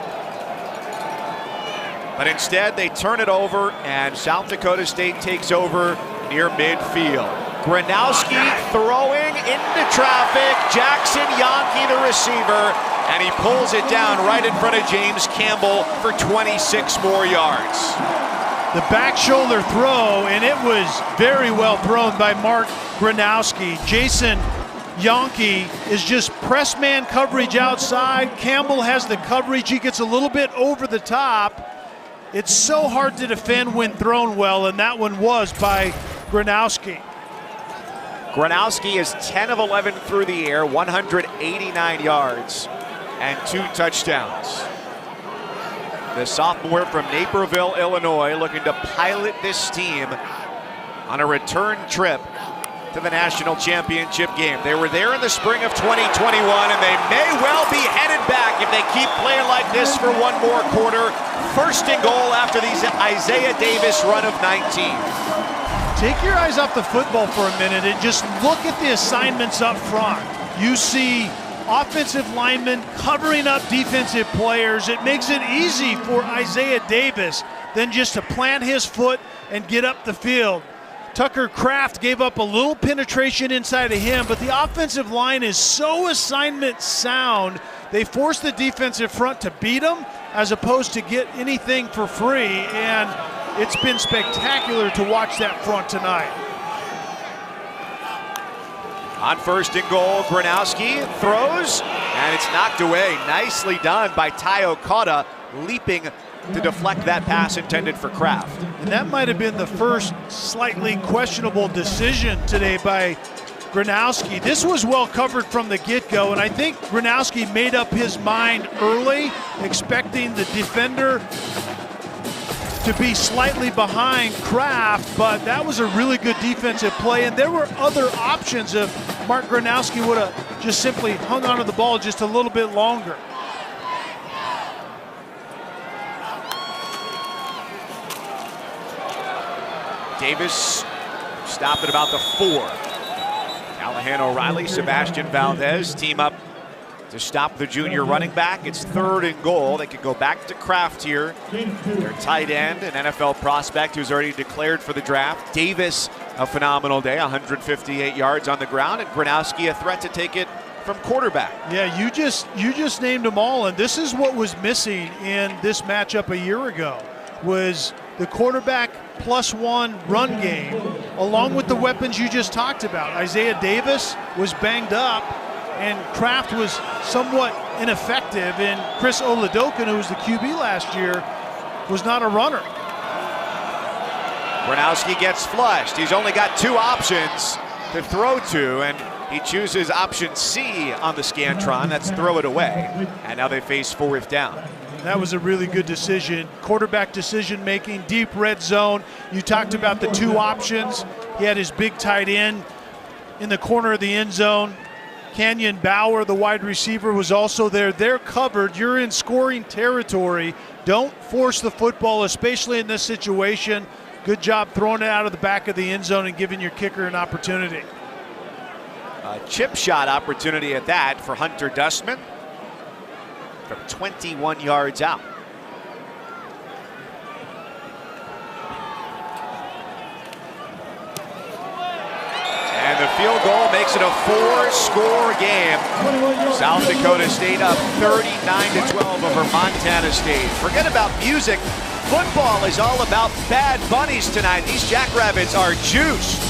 But instead, they turn it over, and South Dakota State takes over near midfield. Gronowski throwing into traffic. Jackson Yonke, the receiver, and he pulls it down right in front of James Campbell for 26 more yards. The back shoulder throw, and it was very well thrown by Mark Gronowski. Jason Yonke is just press man coverage outside. Campbell has the coverage. He gets a little bit over the top. It's so hard to defend when thrown well, and that one was by Gronowski. Gronowski is 10 of 11 through the air, 189 yards, and 2 touchdowns. The sophomore from Naperville, Illinois, looking to pilot this team on a return trip to the national championship game. They were there in the spring of 2021, and they may well be headed back if they keep playing like this for one more quarter. First and goal after the Isaiah Davis run of 19. Take your eyes off the football for a minute and just look at the assignments up front. You see offensive linemen covering up defensive players. It makes it easy for Isaiah Davis then just to plant his foot and get up the field. Tucker Kraft gave up a little penetration inside of him, but the offensive line is so assignment sound, they force the defensive front to beat them as opposed to get anything for free, and it's been spectacular to watch that front tonight. On first and goal, Gronowski throws, and it's knocked away. Nicely done by Dakota, leaping to deflect that pass intended for Kraft. And that might have been the first slightly questionable decision today by Gronowski. This was well covered from the get-go, and I think Gronowski made up his mind early, expecting the defender to be slightly behind Kraft, but that was a really good defensive play, and there were other options if Mark Gronowski would have just simply hung onto the ball just a little bit longer. Davis stopped at about the 4. Callahan O'Reilly, Sebastian Valdez team up to stop the junior running back. It's 3rd and goal. They could go back to Kraft here. Their tight end, an NFL prospect who's already declared for the draft. Davis, a phenomenal day, 158 yards on the ground, and Gronowski a threat to take it from quarterback. Yeah, you just named them all, and this is what was missing in this matchup a year ago, was the quarterback +1 run game, along with the weapons you just talked about. Isaiah Davis was banged up, and Kraft was somewhat ineffective, and Chris Oladokin, who was the QB last year, was not a runner. Gronowski gets flushed. He's only got 2 options to throw to, and he chooses option C on the Scantron. That's throw it away, and now they face 4th down. That was a really good decision. Quarterback decision making, deep red zone. You talked about the 2 options. He had his big tight end in the corner of the end zone. Canyon Bauer, the wide receiver, was also there. They're covered. You're in scoring territory. Don't force the football, especially in this situation. Good job throwing it out of the back of the end zone and giving your kicker an opportunity. A chip shot opportunity at that for Hunter Dustman from 21 yards out. And the field goal makes it a 4-score game. South Dakota State up 39-12 over Montana State. Forget about music. Football is all about Bad Bunnies tonight. These Jackrabbits are juiced.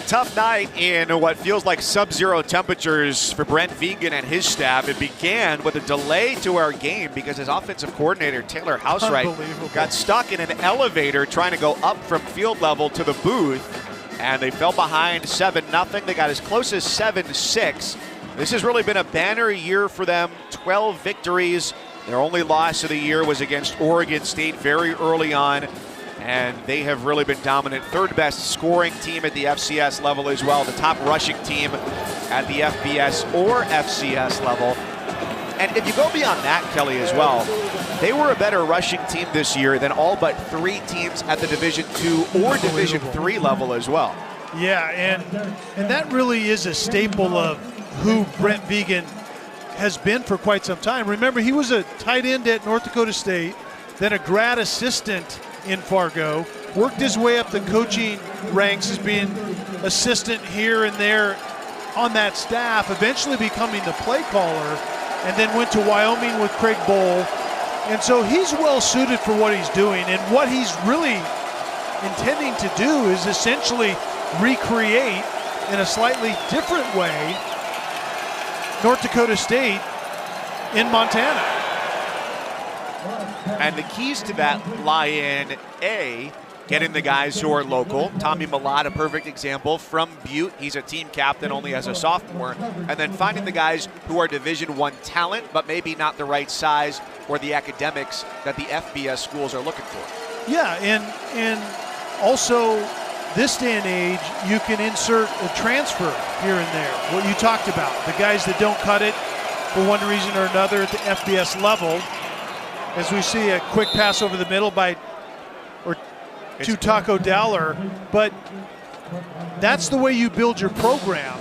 Tough night in what feels like sub-zero temperatures for Brent Vegan and his staff. It began with a delay to our game because his offensive coordinator, Taylor Housewright, got stuck in an elevator trying to go up from field level to the booth, and they fell behind 7-0. They got as close as 7-6. This has really been a banner year for them, 12 victories. Their only loss of the year was against Oregon State very early on, and they have really been dominant. 3rd best scoring team at the FCS level as well, the top rushing team at the FBS or FCS level. And if you go beyond that, Kelly, as well, they were a better rushing team this year than all but 3 teams at the Division II or Division III level as well. Yeah, and that really is a staple of who Brent Vigen has been for quite some time. Remember, he was a tight end at North Dakota State, then a grad assistant in Fargo, worked his way up the coaching ranks as being assistant here and there on that staff, eventually becoming the play caller, and then went to Wyoming with Craig Bowl. And so he's well suited for what he's doing, and what he's really intending to do is essentially recreate in a slightly different way North Dakota State in Montana. And the keys to that lie in A, getting the guys who are local. Tommy Millott, a perfect example from Butte. He's a team captain only as a sophomore. And then finding the guys who are Division I talent, but maybe not the right size or the academics that the FBS schools are looking for. Yeah, and also this day and age, you can insert a transfer here and there. What you talked about, the guys that don't cut it for one reason or another at the FBS level. As we see a quick pass over the middle to Taco Dowler, but that's the way you build your program.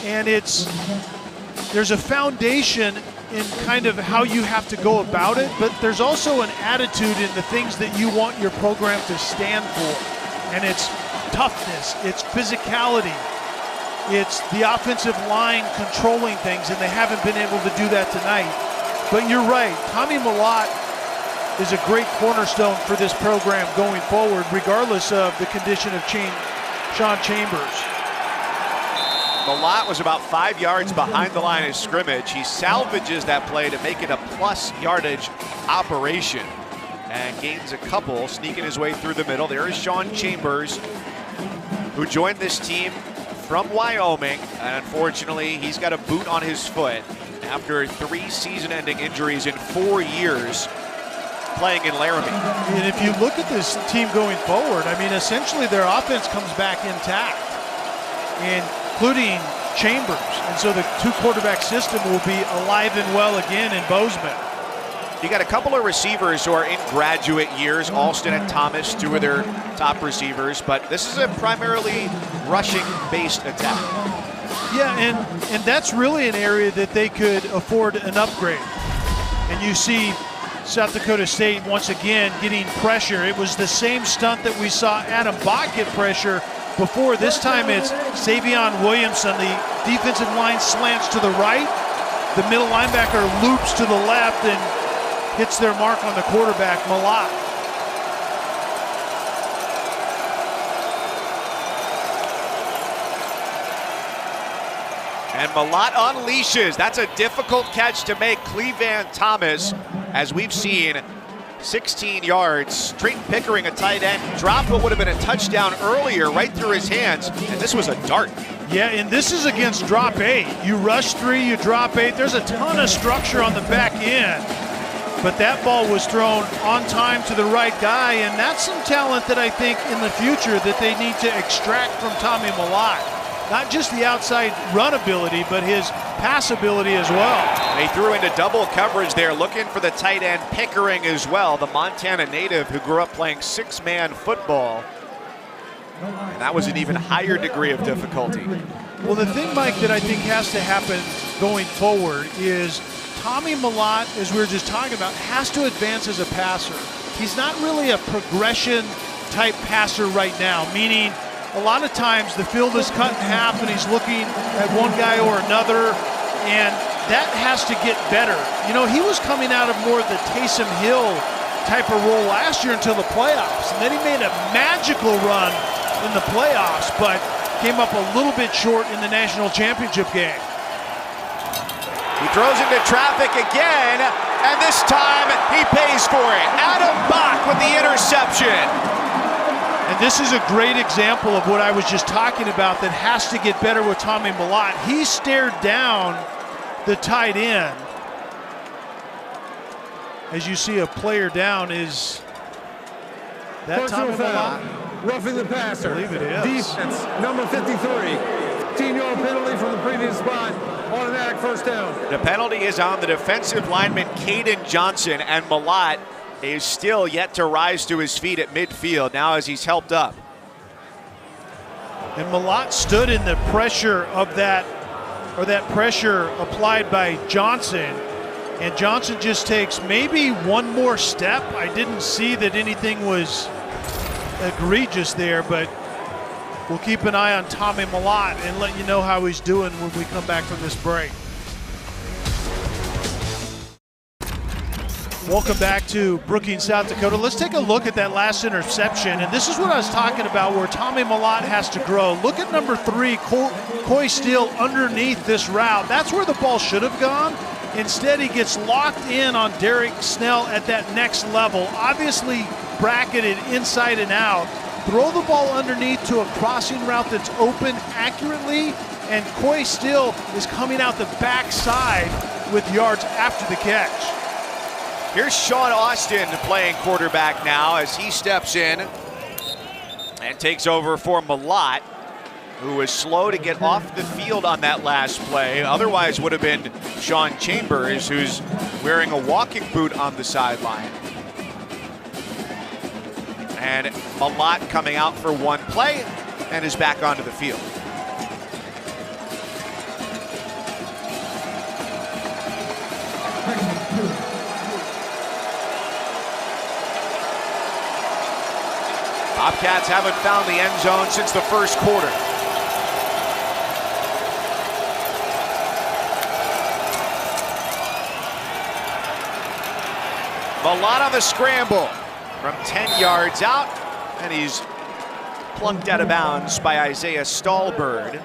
And there's a foundation in kind of how you have to go about it, but there's also an attitude in the things that you want your program to stand for. And it's toughness, it's physicality, it's the offensive line controlling things, and they haven't been able to do that tonight. But you're right, Tommy Millott is a great cornerstone for this program going forward, regardless of the condition of Sean Chambers. Millott was about 5 yards behind the line of scrimmage. He salvages that play to make it a plus yardage operation and gains a couple, sneaking his way through the middle. There is Sean Chambers, who joined this team from Wyoming, and unfortunately he's got a boot on his foot after 3 season-ending injuries in 4 years playing in Laramie. And if you look at this team going forward, I mean, essentially their offense comes back intact, including Chambers. And so the 2-quarterback system will be alive and well again in Bozeman. You got a couple of receivers who are in graduate years, Alston and Thomas, 2 of their top receivers, but this is a primarily rushing-based attack. Yeah, and that's really an area that they could afford an upgrade. And you see South Dakota State once again getting pressure. It was the same stunt that we saw Adam Bach get pressure before. This time it's Savion Williamson. The defensive line slants to the right. The middle linebacker loops to the left and hits their mark on the quarterback, Millott. And Millott unleashes. That's a difficult catch to make. Cleveland Thomas, as we've seen, 16 yards. Trayton Pickering, a tight end, dropped what would have been a touchdown earlier right through his hands, and this was a dart. Yeah, and this is against drop 8. You rush 3, you drop 8. There's a ton of structure on the back end. But that ball was thrown on time to the right guy, and that's some talent that I think in the future that they need to extract from Tommy Millott. Not just the outside run ability, but his pass ability as well. They threw into double coverage there, looking for the tight end Pickering as well, the Montana native who grew up playing 6-man football. And that was an even higher degree of difficulty. Well, the thing, Mike, that I think has to happen going forward is Tommy Millott, as we were just talking about, has to advance as a passer. He's not really a progression type passer right now, meaning a lot of times the field is cut in half and he's looking at one guy or another, and that has to get better. You know, he was coming out of more of the Taysom Hill type of role last year until the playoffs, and then he made a magical run in the playoffs, but came up a little bit short in the national championship game. He throws into traffic again, and this time he pays for it. Adam Bach with the interception. And this is a great example of what I was just talking about that has to get better with Tommy Millott. He stared down the tight end. As you see a player down, is that Tommy Millott? Roughing the passer. I believe it is. Defense, number 53. 15-yard penalty from the previous spot. Automatic first down. The penalty is on the defensive lineman Caden Johnson, and Millott is still yet to rise to his feet at midfield now as he's helped up. And Malott stood in the pressure of that pressure applied by Johnson. And Johnson just takes maybe one more step. I didn't see that anything was egregious there, but we'll keep an eye on Tommy Malott and let you know how he's doing when we come back from this break. Welcome back to Brookings, South Dakota. Let's take a look at that last interception. And this is what I was talking about, where Tommy Malott has to grow. Look at number 3, Coy Steele, underneath this route. That's where the ball should have gone. Instead, he gets locked in on Derek Snell at that next level. Obviously bracketed inside and out. Throw the ball underneath to a crossing route that's open accurately, and Coy Steele is coming out the backside with yards after the catch. Here's Sean Austin playing quarterback now as he steps in and takes over for Malott, who was slow to get off the field on that last play. Otherwise would have been Sean Chambers, who's wearing a walking boot on the sideline. And Malott coming out for one play and is back onto the field. Bobcats haven't found the end zone since the first quarter. Malott on the scramble from 10 yards out, and he's plunked out of bounds by Isaiah Stallbird.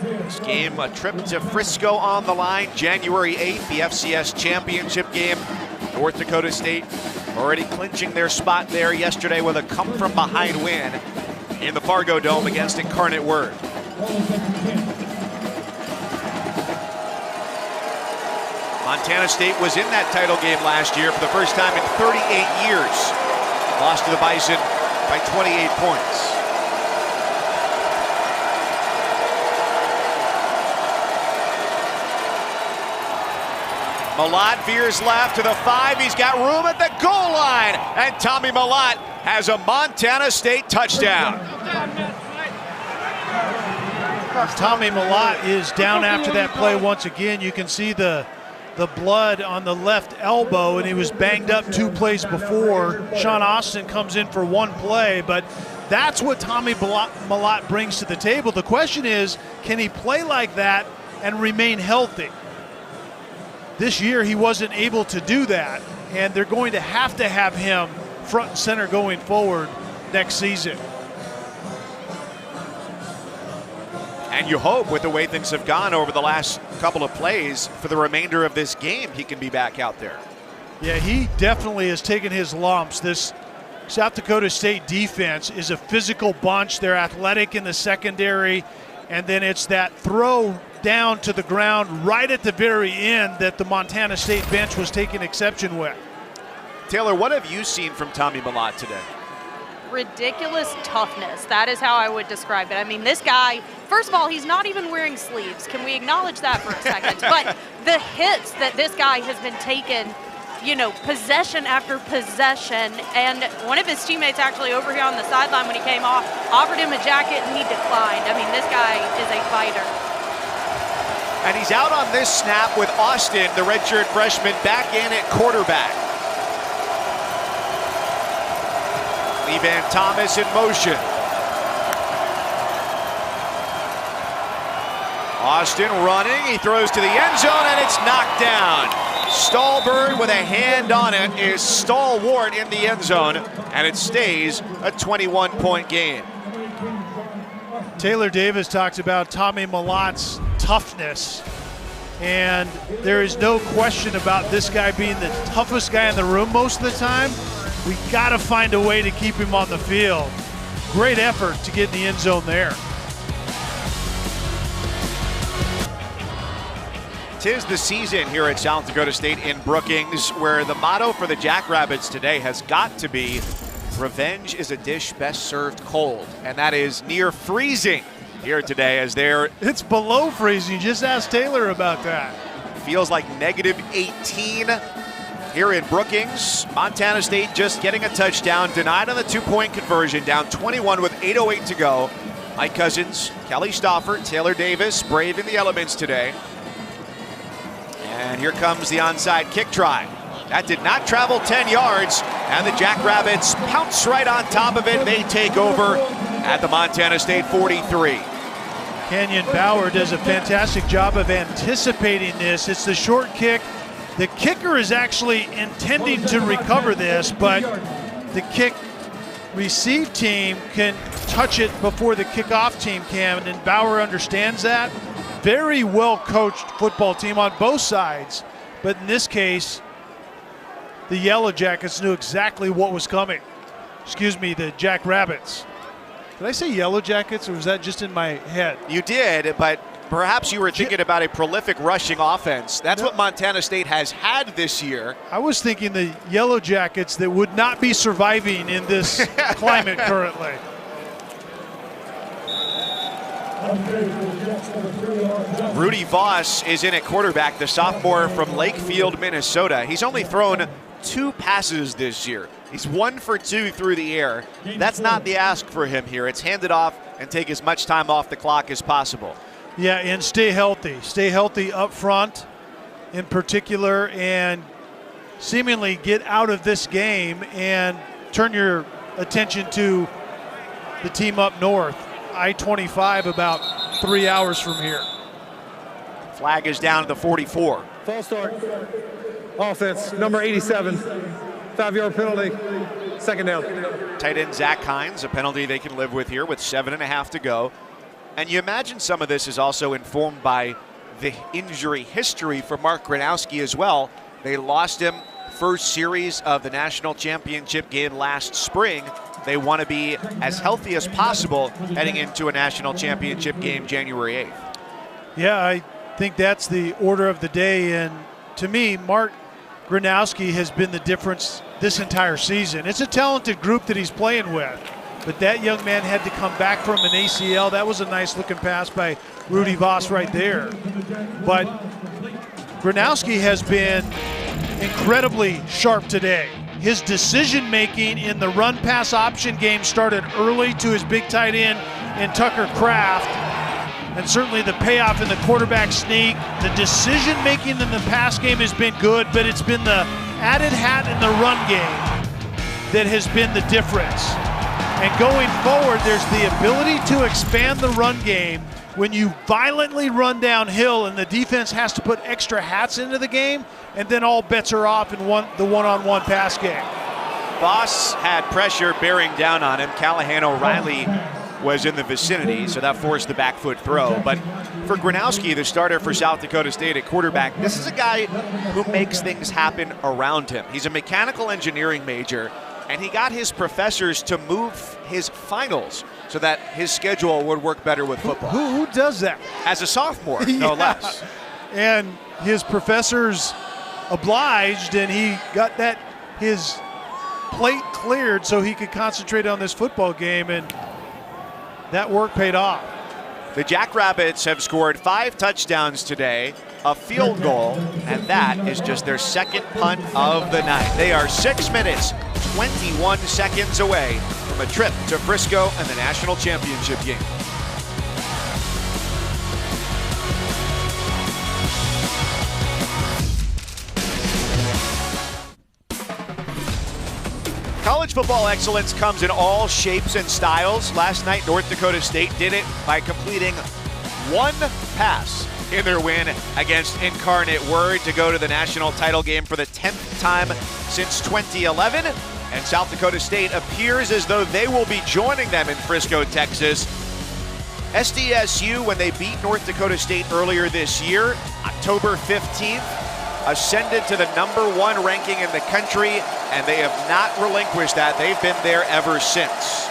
This game, a trip to Frisco on the line, January 8th, the FCS championship game. North Dakota State already clinching their spot there yesterday with a come-from-behind win in the Fargo Dome against Incarnate Word. Montana State was in that title game last year for the first time in 38 years. Lost to the Bison by 28 points. Malott veers left to the 5. He's got room at the goal line. And Tommy Malott has a Montana State touchdown. Tommy Malott is down after that play once again. You can see the blood on the left elbow, and he was banged up 2 plays before. Sean Austin comes in for 1 play, but that's what Tommy Malott brings to the table. The question is, can he play like that and remain healthy? This year he wasn't able to do that, and they're going to have him front and center going forward next season. And you hope, with the way things have gone over the last couple of plays, for the remainder of this game, he can be back out there. Yeah, he definitely has taken his lumps. This South Dakota State defense is a physical bunch. They're athletic in the secondary, and then it's that throw down to the ground right at the very end that the Montana State bench was taking exception with. Taylor, what have you seen from Tommy Malott today? Ridiculous toughness. That is how I would describe it. I mean, this guy, first of all, he's not even wearing sleeves. Can we acknowledge that for a second? But the hits that this guy has been taking, you know, possession after possession, and one of his teammates actually over here on the sideline when he came off offered him a jacket and he declined. I mean, this guy is a fighter. And he's out on this snap with Austin, the redshirt freshman, back in at quarterback. Lee Van Thomas in motion. Austin running, he throws to the end zone, and it's knocked down. Stallbird with a hand on it is stalwart in the end zone, and it stays a 21-point game. Taylor Davis talks about Tommy Malott's toughness, and there is no question about this guy being the toughest guy in the room most of the time. We got to find a way to keep him on the field. Great effort to get in the end zone there. Tis the season here at South Dakota State in Brookings, where the motto for the Jackrabbits today has got to be, revenge is a dish best served cold, and that is near freezing here today as they're... It's below freezing. Just ask Taylor about that. Feels like -18 here in Brookings. Montana State just getting a touchdown, denied on the 2-point conversion, down 21 with 8:08 to go. Mike Cousins, Kelly Stauffer, Taylor Davis, brave in the elements today. And here comes the onside kick try. That did not travel 10 yards, and the Jackrabbits pounce right on top of it. They take over at the Montana State 43. Kenyon Bauer does a fantastic job of anticipating this. It's the short kick. The kicker is actually intending to recover this, but the kick receive team can touch it before the kickoff team can, and Bauer understands that. Very well coached football team on both sides, but in this case, the Yellow Jackets knew exactly what was coming. Excuse me, the Jackrabbits. Did I say Yellow Jackets, or was that just in my head? You did, but perhaps you were thinking about a prolific rushing offense. That's what Montana State has had this year. I was thinking the Yellow Jackets that would not be surviving in this climate currently. Rudy Voss is in at quarterback, the sophomore from Lakefield, Minnesota. He's only thrown 2 passes this year. He's 1 for 2 through the air. That's not the ask for him here. It's hand it off and take as much time off the clock as possible. Yeah, and stay healthy. Stay healthy up front in particular, and seemingly get out of this game and turn your attention to the team up north. I-25 about 3 hours from here. Flag is down to the 44. False start. Offense, number 87. 5-yard penalty. Second down. Tight end Zach Hines, a penalty they can live with here with 7.5 to go. And you imagine some of this is also informed by the injury history for Mark Gronowski as well. They lost him first series of the national championship game last spring. They want to be as healthy as possible heading into a national championship game January 8th. Yeah, I think that's the order of the day. And to me, Mark Gronowski has been the difference this entire season. It's a talented group that he's playing with, but that young man had to come back from an ACL. That was a nice looking pass by Rudy Voss right there. But Gronowski has been incredibly sharp today. His decision making in the run pass option game started early to his big tight end in Tucker Kraft. And certainly the payoff in the quarterback sneak. The decision making in the pass game has been good, but it's been the added hat in the run game that has been the difference. And going forward, there's the ability to expand the run game when you violently run downhill and the defense has to put extra hats into the game, and then all bets are off in the one-on-one pass game. Voss had pressure bearing down on him. Callahan O'Reilly was in the vicinity, so that forced the back foot throw. But for Gronowski, the starter for South Dakota State at quarterback, this is a guy who makes things happen around him. He's a mechanical engineering major, and he got his professors to move his finals so that his schedule would work better with football. Who does that? As a sophomore, no less. And his professors obliged, and he got his plate cleared so he could concentrate on this football game, and that work paid off. The Jackrabbits have scored 5 touchdowns today, a field goal, and that is just their second punt of the night. They are 6 minutes, 21 seconds away from a trip to Frisco and the national championship game. College football excellence comes in all shapes and styles. Last night, North Dakota State did it by completing 1 pass in their win against Incarnate Word to go to the national title game for the 10th time since 2011. And South Dakota State appears as though they will be joining them in Frisco, Texas. SDSU, when they beat North Dakota State earlier this year, October 15th, ascended to the #1 ranking in the country, and they have not relinquished that. They've been there ever since.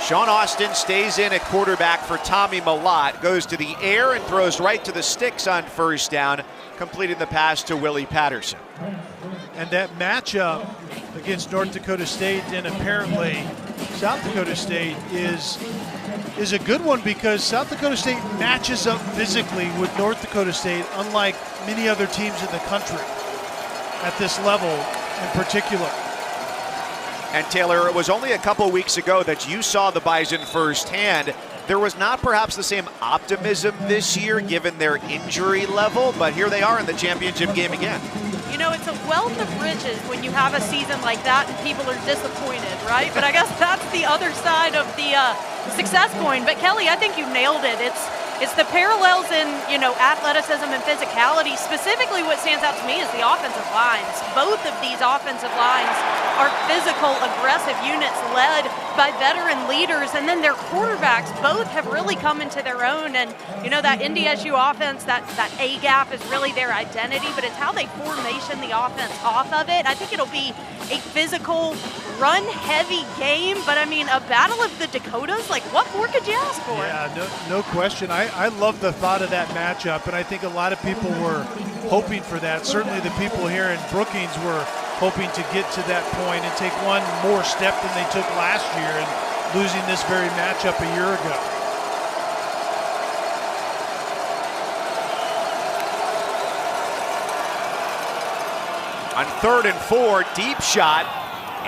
Sean Austin stays in at quarterback for Tommy Malott, goes to the air and throws right to the sticks on first down, completing the pass to Willie Patterson. And that matchup against North Dakota State, and apparently South Dakota State, is a good one because South Dakota State matches up physically with North Dakota State, unlike many other teams in the country at this level in particular. And Taylor, it was only a couple weeks ago that you saw the Bison firsthand. There was not perhaps the same optimism this year given their injury level, but here they are in the championship game again. You know, it's a wealth of riches when you have a season like that and people are disappointed, right? But I guess that's the other side of the success coin. But Kelly, I think you nailed it. It's the parallels in, you know, athleticism and physicality. Specifically, what stands out to me is the offensive lines. Both of these offensive lines are physical, aggressive units led by veteran leaders, and then their quarterbacks both have really come into their own. And, you know, that NDSU offense, that A gap is really their identity, but it's how they formation the offense off of it. I think it'll be a physical, run-heavy game, but I mean, a battle of the Dakotas, like what more could you ask for? Yeah, no question. I love the thought of that matchup, and I think a lot of people were hoping for that. Certainly the people here in Brookings were hoping to get to that point and take one more step than they took last year in losing this very matchup a year ago. On 3rd and 4, deep shot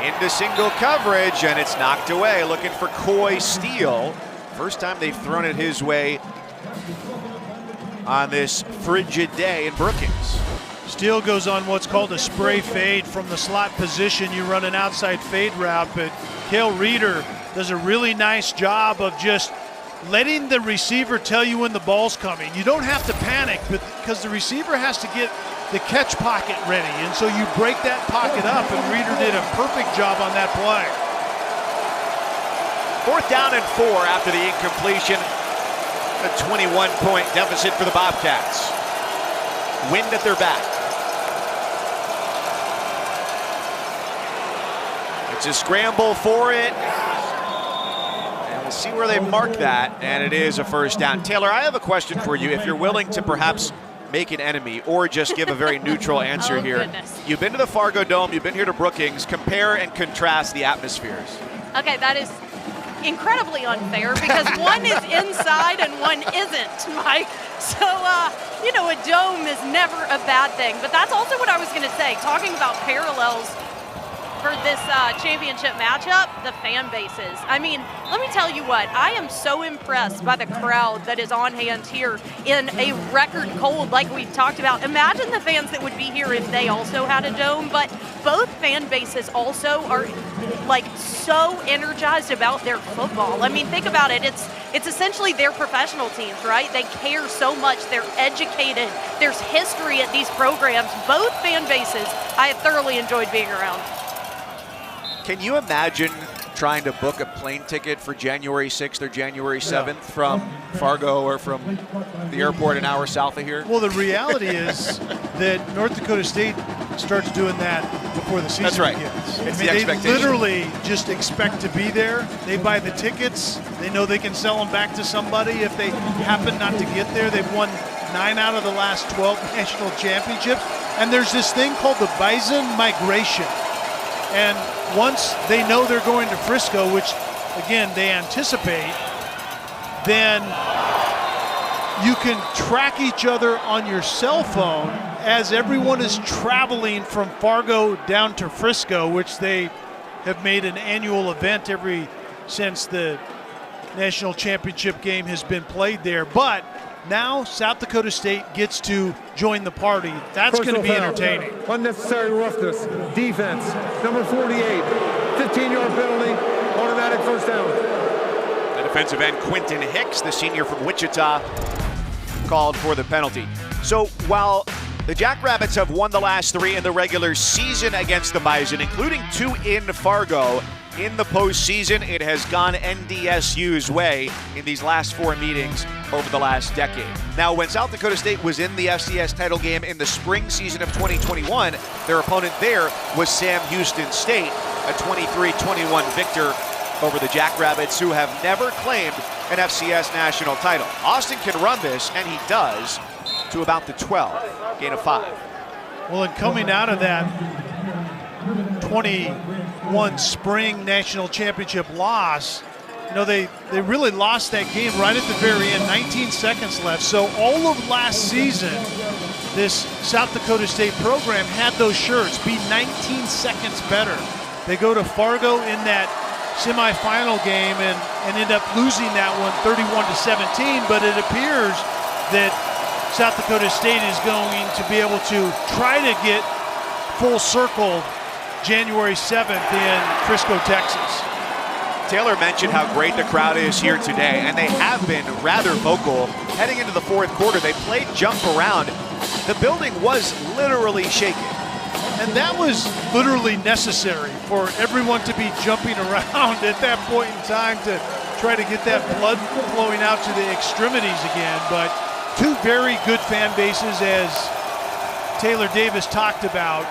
into single coverage, and it's knocked away. Looking for Coy Steele. First time they've thrown it his way on this frigid day in Brookings. Steele goes on what's called a spray fade from the slot position. You run an outside fade route, but Cale Reeder does a really nice job of just letting the receiver tell you when the ball's coming. You don't have to panic, but because the receiver has to get the catch pocket ready, and so you break that pocket up, and Reeder did a perfect job on that play. 4th down and 4 after the incompletion. A 21-point deficit for the Bobcats. Wind at their back. It's a scramble for it. And we'll see where they mark that, and it is a first down. Taylor, I have a question for you. If you're willing to perhaps make an enemy or just give a very neutral answer here. Goodness. You've been to the Fargo Dome, you've been here to Brookings. Compare and contrast the atmospheres. Okay, that is incredibly unfair because one is inside and one isn't, Mike. So, you know, a dome is never a bad thing. But that's also what I was going to say, talking about parallels for this championship matchup, the fan bases. I mean, let me tell you what, I am so impressed by the crowd that is on hand here in a record cold like we've talked about. Imagine the fans that would be here if they also had a dome, but both fan bases also are like so energized about their football. I mean, think about it. It's essentially their professional teams, right? They care so much. They're educated. There's history at these programs. Both fan bases I have thoroughly enjoyed being around. Can you imagine trying to book a plane ticket for January 6th or January 7th from Fargo or from the airport an hour south of here? Well, the reality is that North Dakota State starts doing that before the season That's right. begins. It's I the mean, expectation. they literally just expect to be there. They buy the tickets. They know they can sell them back to somebody if they happen not to get there. They've won 9 out of the last 12 national championships. And there's this thing called the Bison migration. And once they know they're going to Frisco, which, again, they anticipate, then you can track each other on your cell phone as everyone is traveling from Fargo down to Frisco, which they have made an annual event since the national championship game has been played there. But now South Dakota State gets to join the party. That's going to be entertaining. Unnecessary roughness. Defense. Number 48. 15-yard penalty. Automatic first down. The defensive end, Quentin Hicks, the senior from Wichita, called for the penalty. So while the Jackrabbits have won the last 3 in the regular season against the Bison, including 2 in Fargo, in the postseason, it has gone NDSU's way in these last 4 meetings over the last decade. Now, when South Dakota State was in the FCS title game in the spring season of 2021, their opponent there was Sam Houston State, a 23-21 victor over the Jackrabbits, who have never claimed an FCS national title. Austin can run this, and he does, to about the 12, gain of 5. Well, and coming out of that 21 spring national championship loss, you know, they really lost that game right at the very end, 19 seconds left. So all of last season, this South Dakota State program had those shirts be 19 seconds better They go to Fargo in that semifinal game and end up losing that one 31-17, but it appears that South Dakota State is going to be able to try to get full circle January 7th in Frisco, Texas. Taylor mentioned how great the crowd is here today, and they have been rather vocal heading into the fourth quarter. They played jump around. The building was literally shaking. And that was literally necessary for everyone to be jumping around at that point in time to try to get that blood flowing out to the extremities again. But two very good fan bases, as Taylor Davis talked about.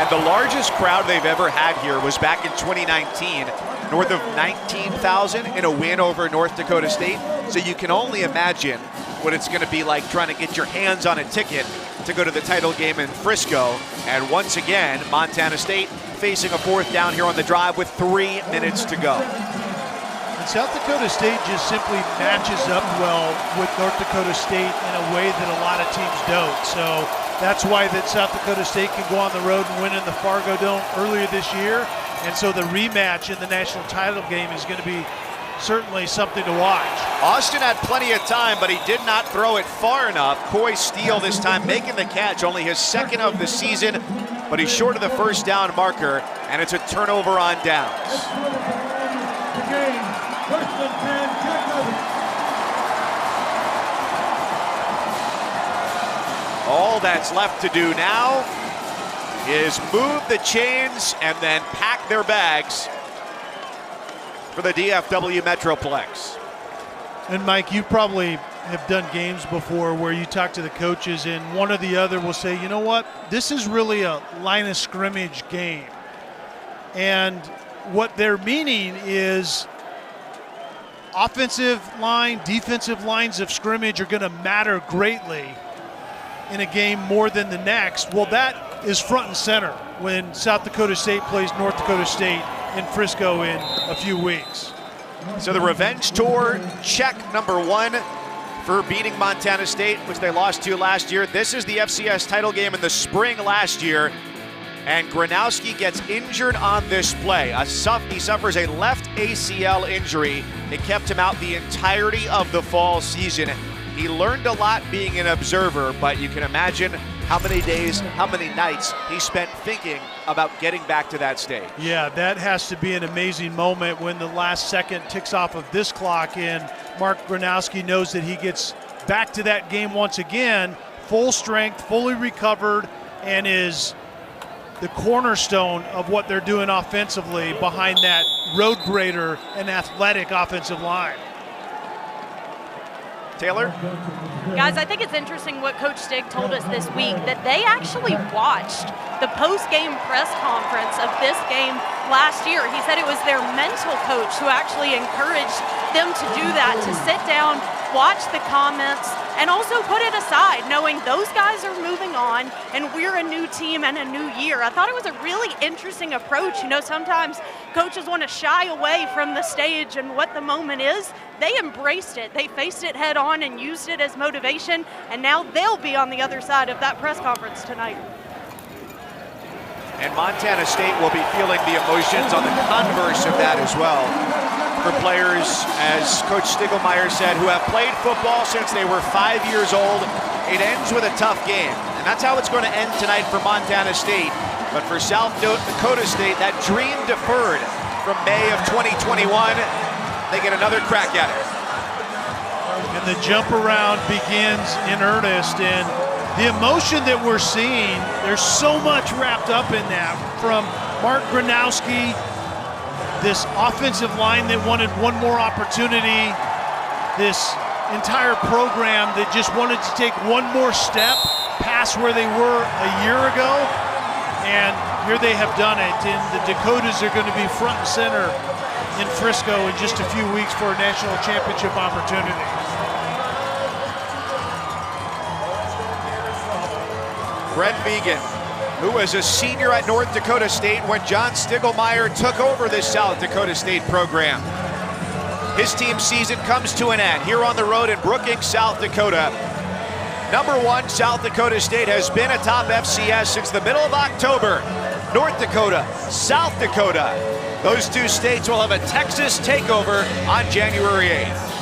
And the largest crowd they've ever had here was back in 2019, north of 19,000 in a win over North Dakota State. So you can only imagine what it's going to be like trying to get your hands on a ticket to go to the title game in Frisco. And once again, Montana State facing a fourth down here on the drive with 3 minutes to go. And South Dakota State just simply matches up well with North Dakota State in a way that a lot of teams don't. So that's why that South Dakota State can go on the road and win in the Fargo Dome earlier this year. And so the rematch in the national title game is going to be certainly something to watch. Austin had plenty of time, but he did not throw it far enough. Coy Steele this time making the catch, only his second of the season, but he's short of the first down marker, and it's a turnover on downs. All that's left to do now is move the chains and then pack their bags for the DFW Metroplex. And Mike, you probably have done games before where you talk to the coaches and one or the other will say, you know what, this is really a line of scrimmage game. And what they're meaning is offensive line, defensive lines of scrimmage are going to matter greatly in a game more than the next. Well, that is front and center when South Dakota State plays North Dakota State in Frisco in a few weeks. So the revenge tour, check number 1 for beating Montana State, which they lost to last year. This is the FCS title game in the spring last year, and Gronowski gets injured on this play. He suffers a left ACL injury. It kept him out the entirety of the fall season. He learned a lot being an observer, but you can imagine how many days, how many nights he spent thinking about getting back to that stage. Yeah, that has to be an amazing moment when the last second ticks off of this clock and Mark Gronowski knows that he gets back to that game once again, full strength, fully recovered, and is the cornerstone of what they're doing offensively behind that road grader and athletic offensive line. Taylor? Guys, I think it's interesting what Coach Stig told us this week, that they actually watched the post-game press conference of this game last year. He said it was their mental coach who actually encouraged them to do that, to sit down, watch the comments, and also put it aside, knowing those guys are moving on and we're a new team and a new year. I thought it was a really interesting approach. You know, sometimes coaches want to shy away from the stage and what the moment is. They embraced it. They faced it head on and used it as motivation, and now they'll be on the other side of that press conference tonight. And Montana State will be feeling the emotions on the converse of that as well. For players, as Coach Stiglmeyer said, who have played football since they were 5 years old, it ends with a tough game. And that's how it's going to end tonight for Montana State. But for South Dakota State, that dream deferred from May of 2021, they get another crack at it. And the jump around begins in earnest, and the emotion that we're seeing, there's so much wrapped up in that, from Mark Gronowski, this offensive line that wanted one more opportunity, this entire program that just wanted to take one more step past where they were a year ago, and here they have done it. And the Dakotas are going to be front and center in Frisco in just a few weeks for a national championship opportunity. Brent Vigen, who was a senior at North Dakota State when John Stiglmeyer took over this South Dakota State program. His team's season comes to an end here on the road in Brookings, South Dakota. Number 1, South Dakota State has been atop FCS since the middle of October. North Dakota, South Dakota. Those two states will have a Texas takeover on January 8th.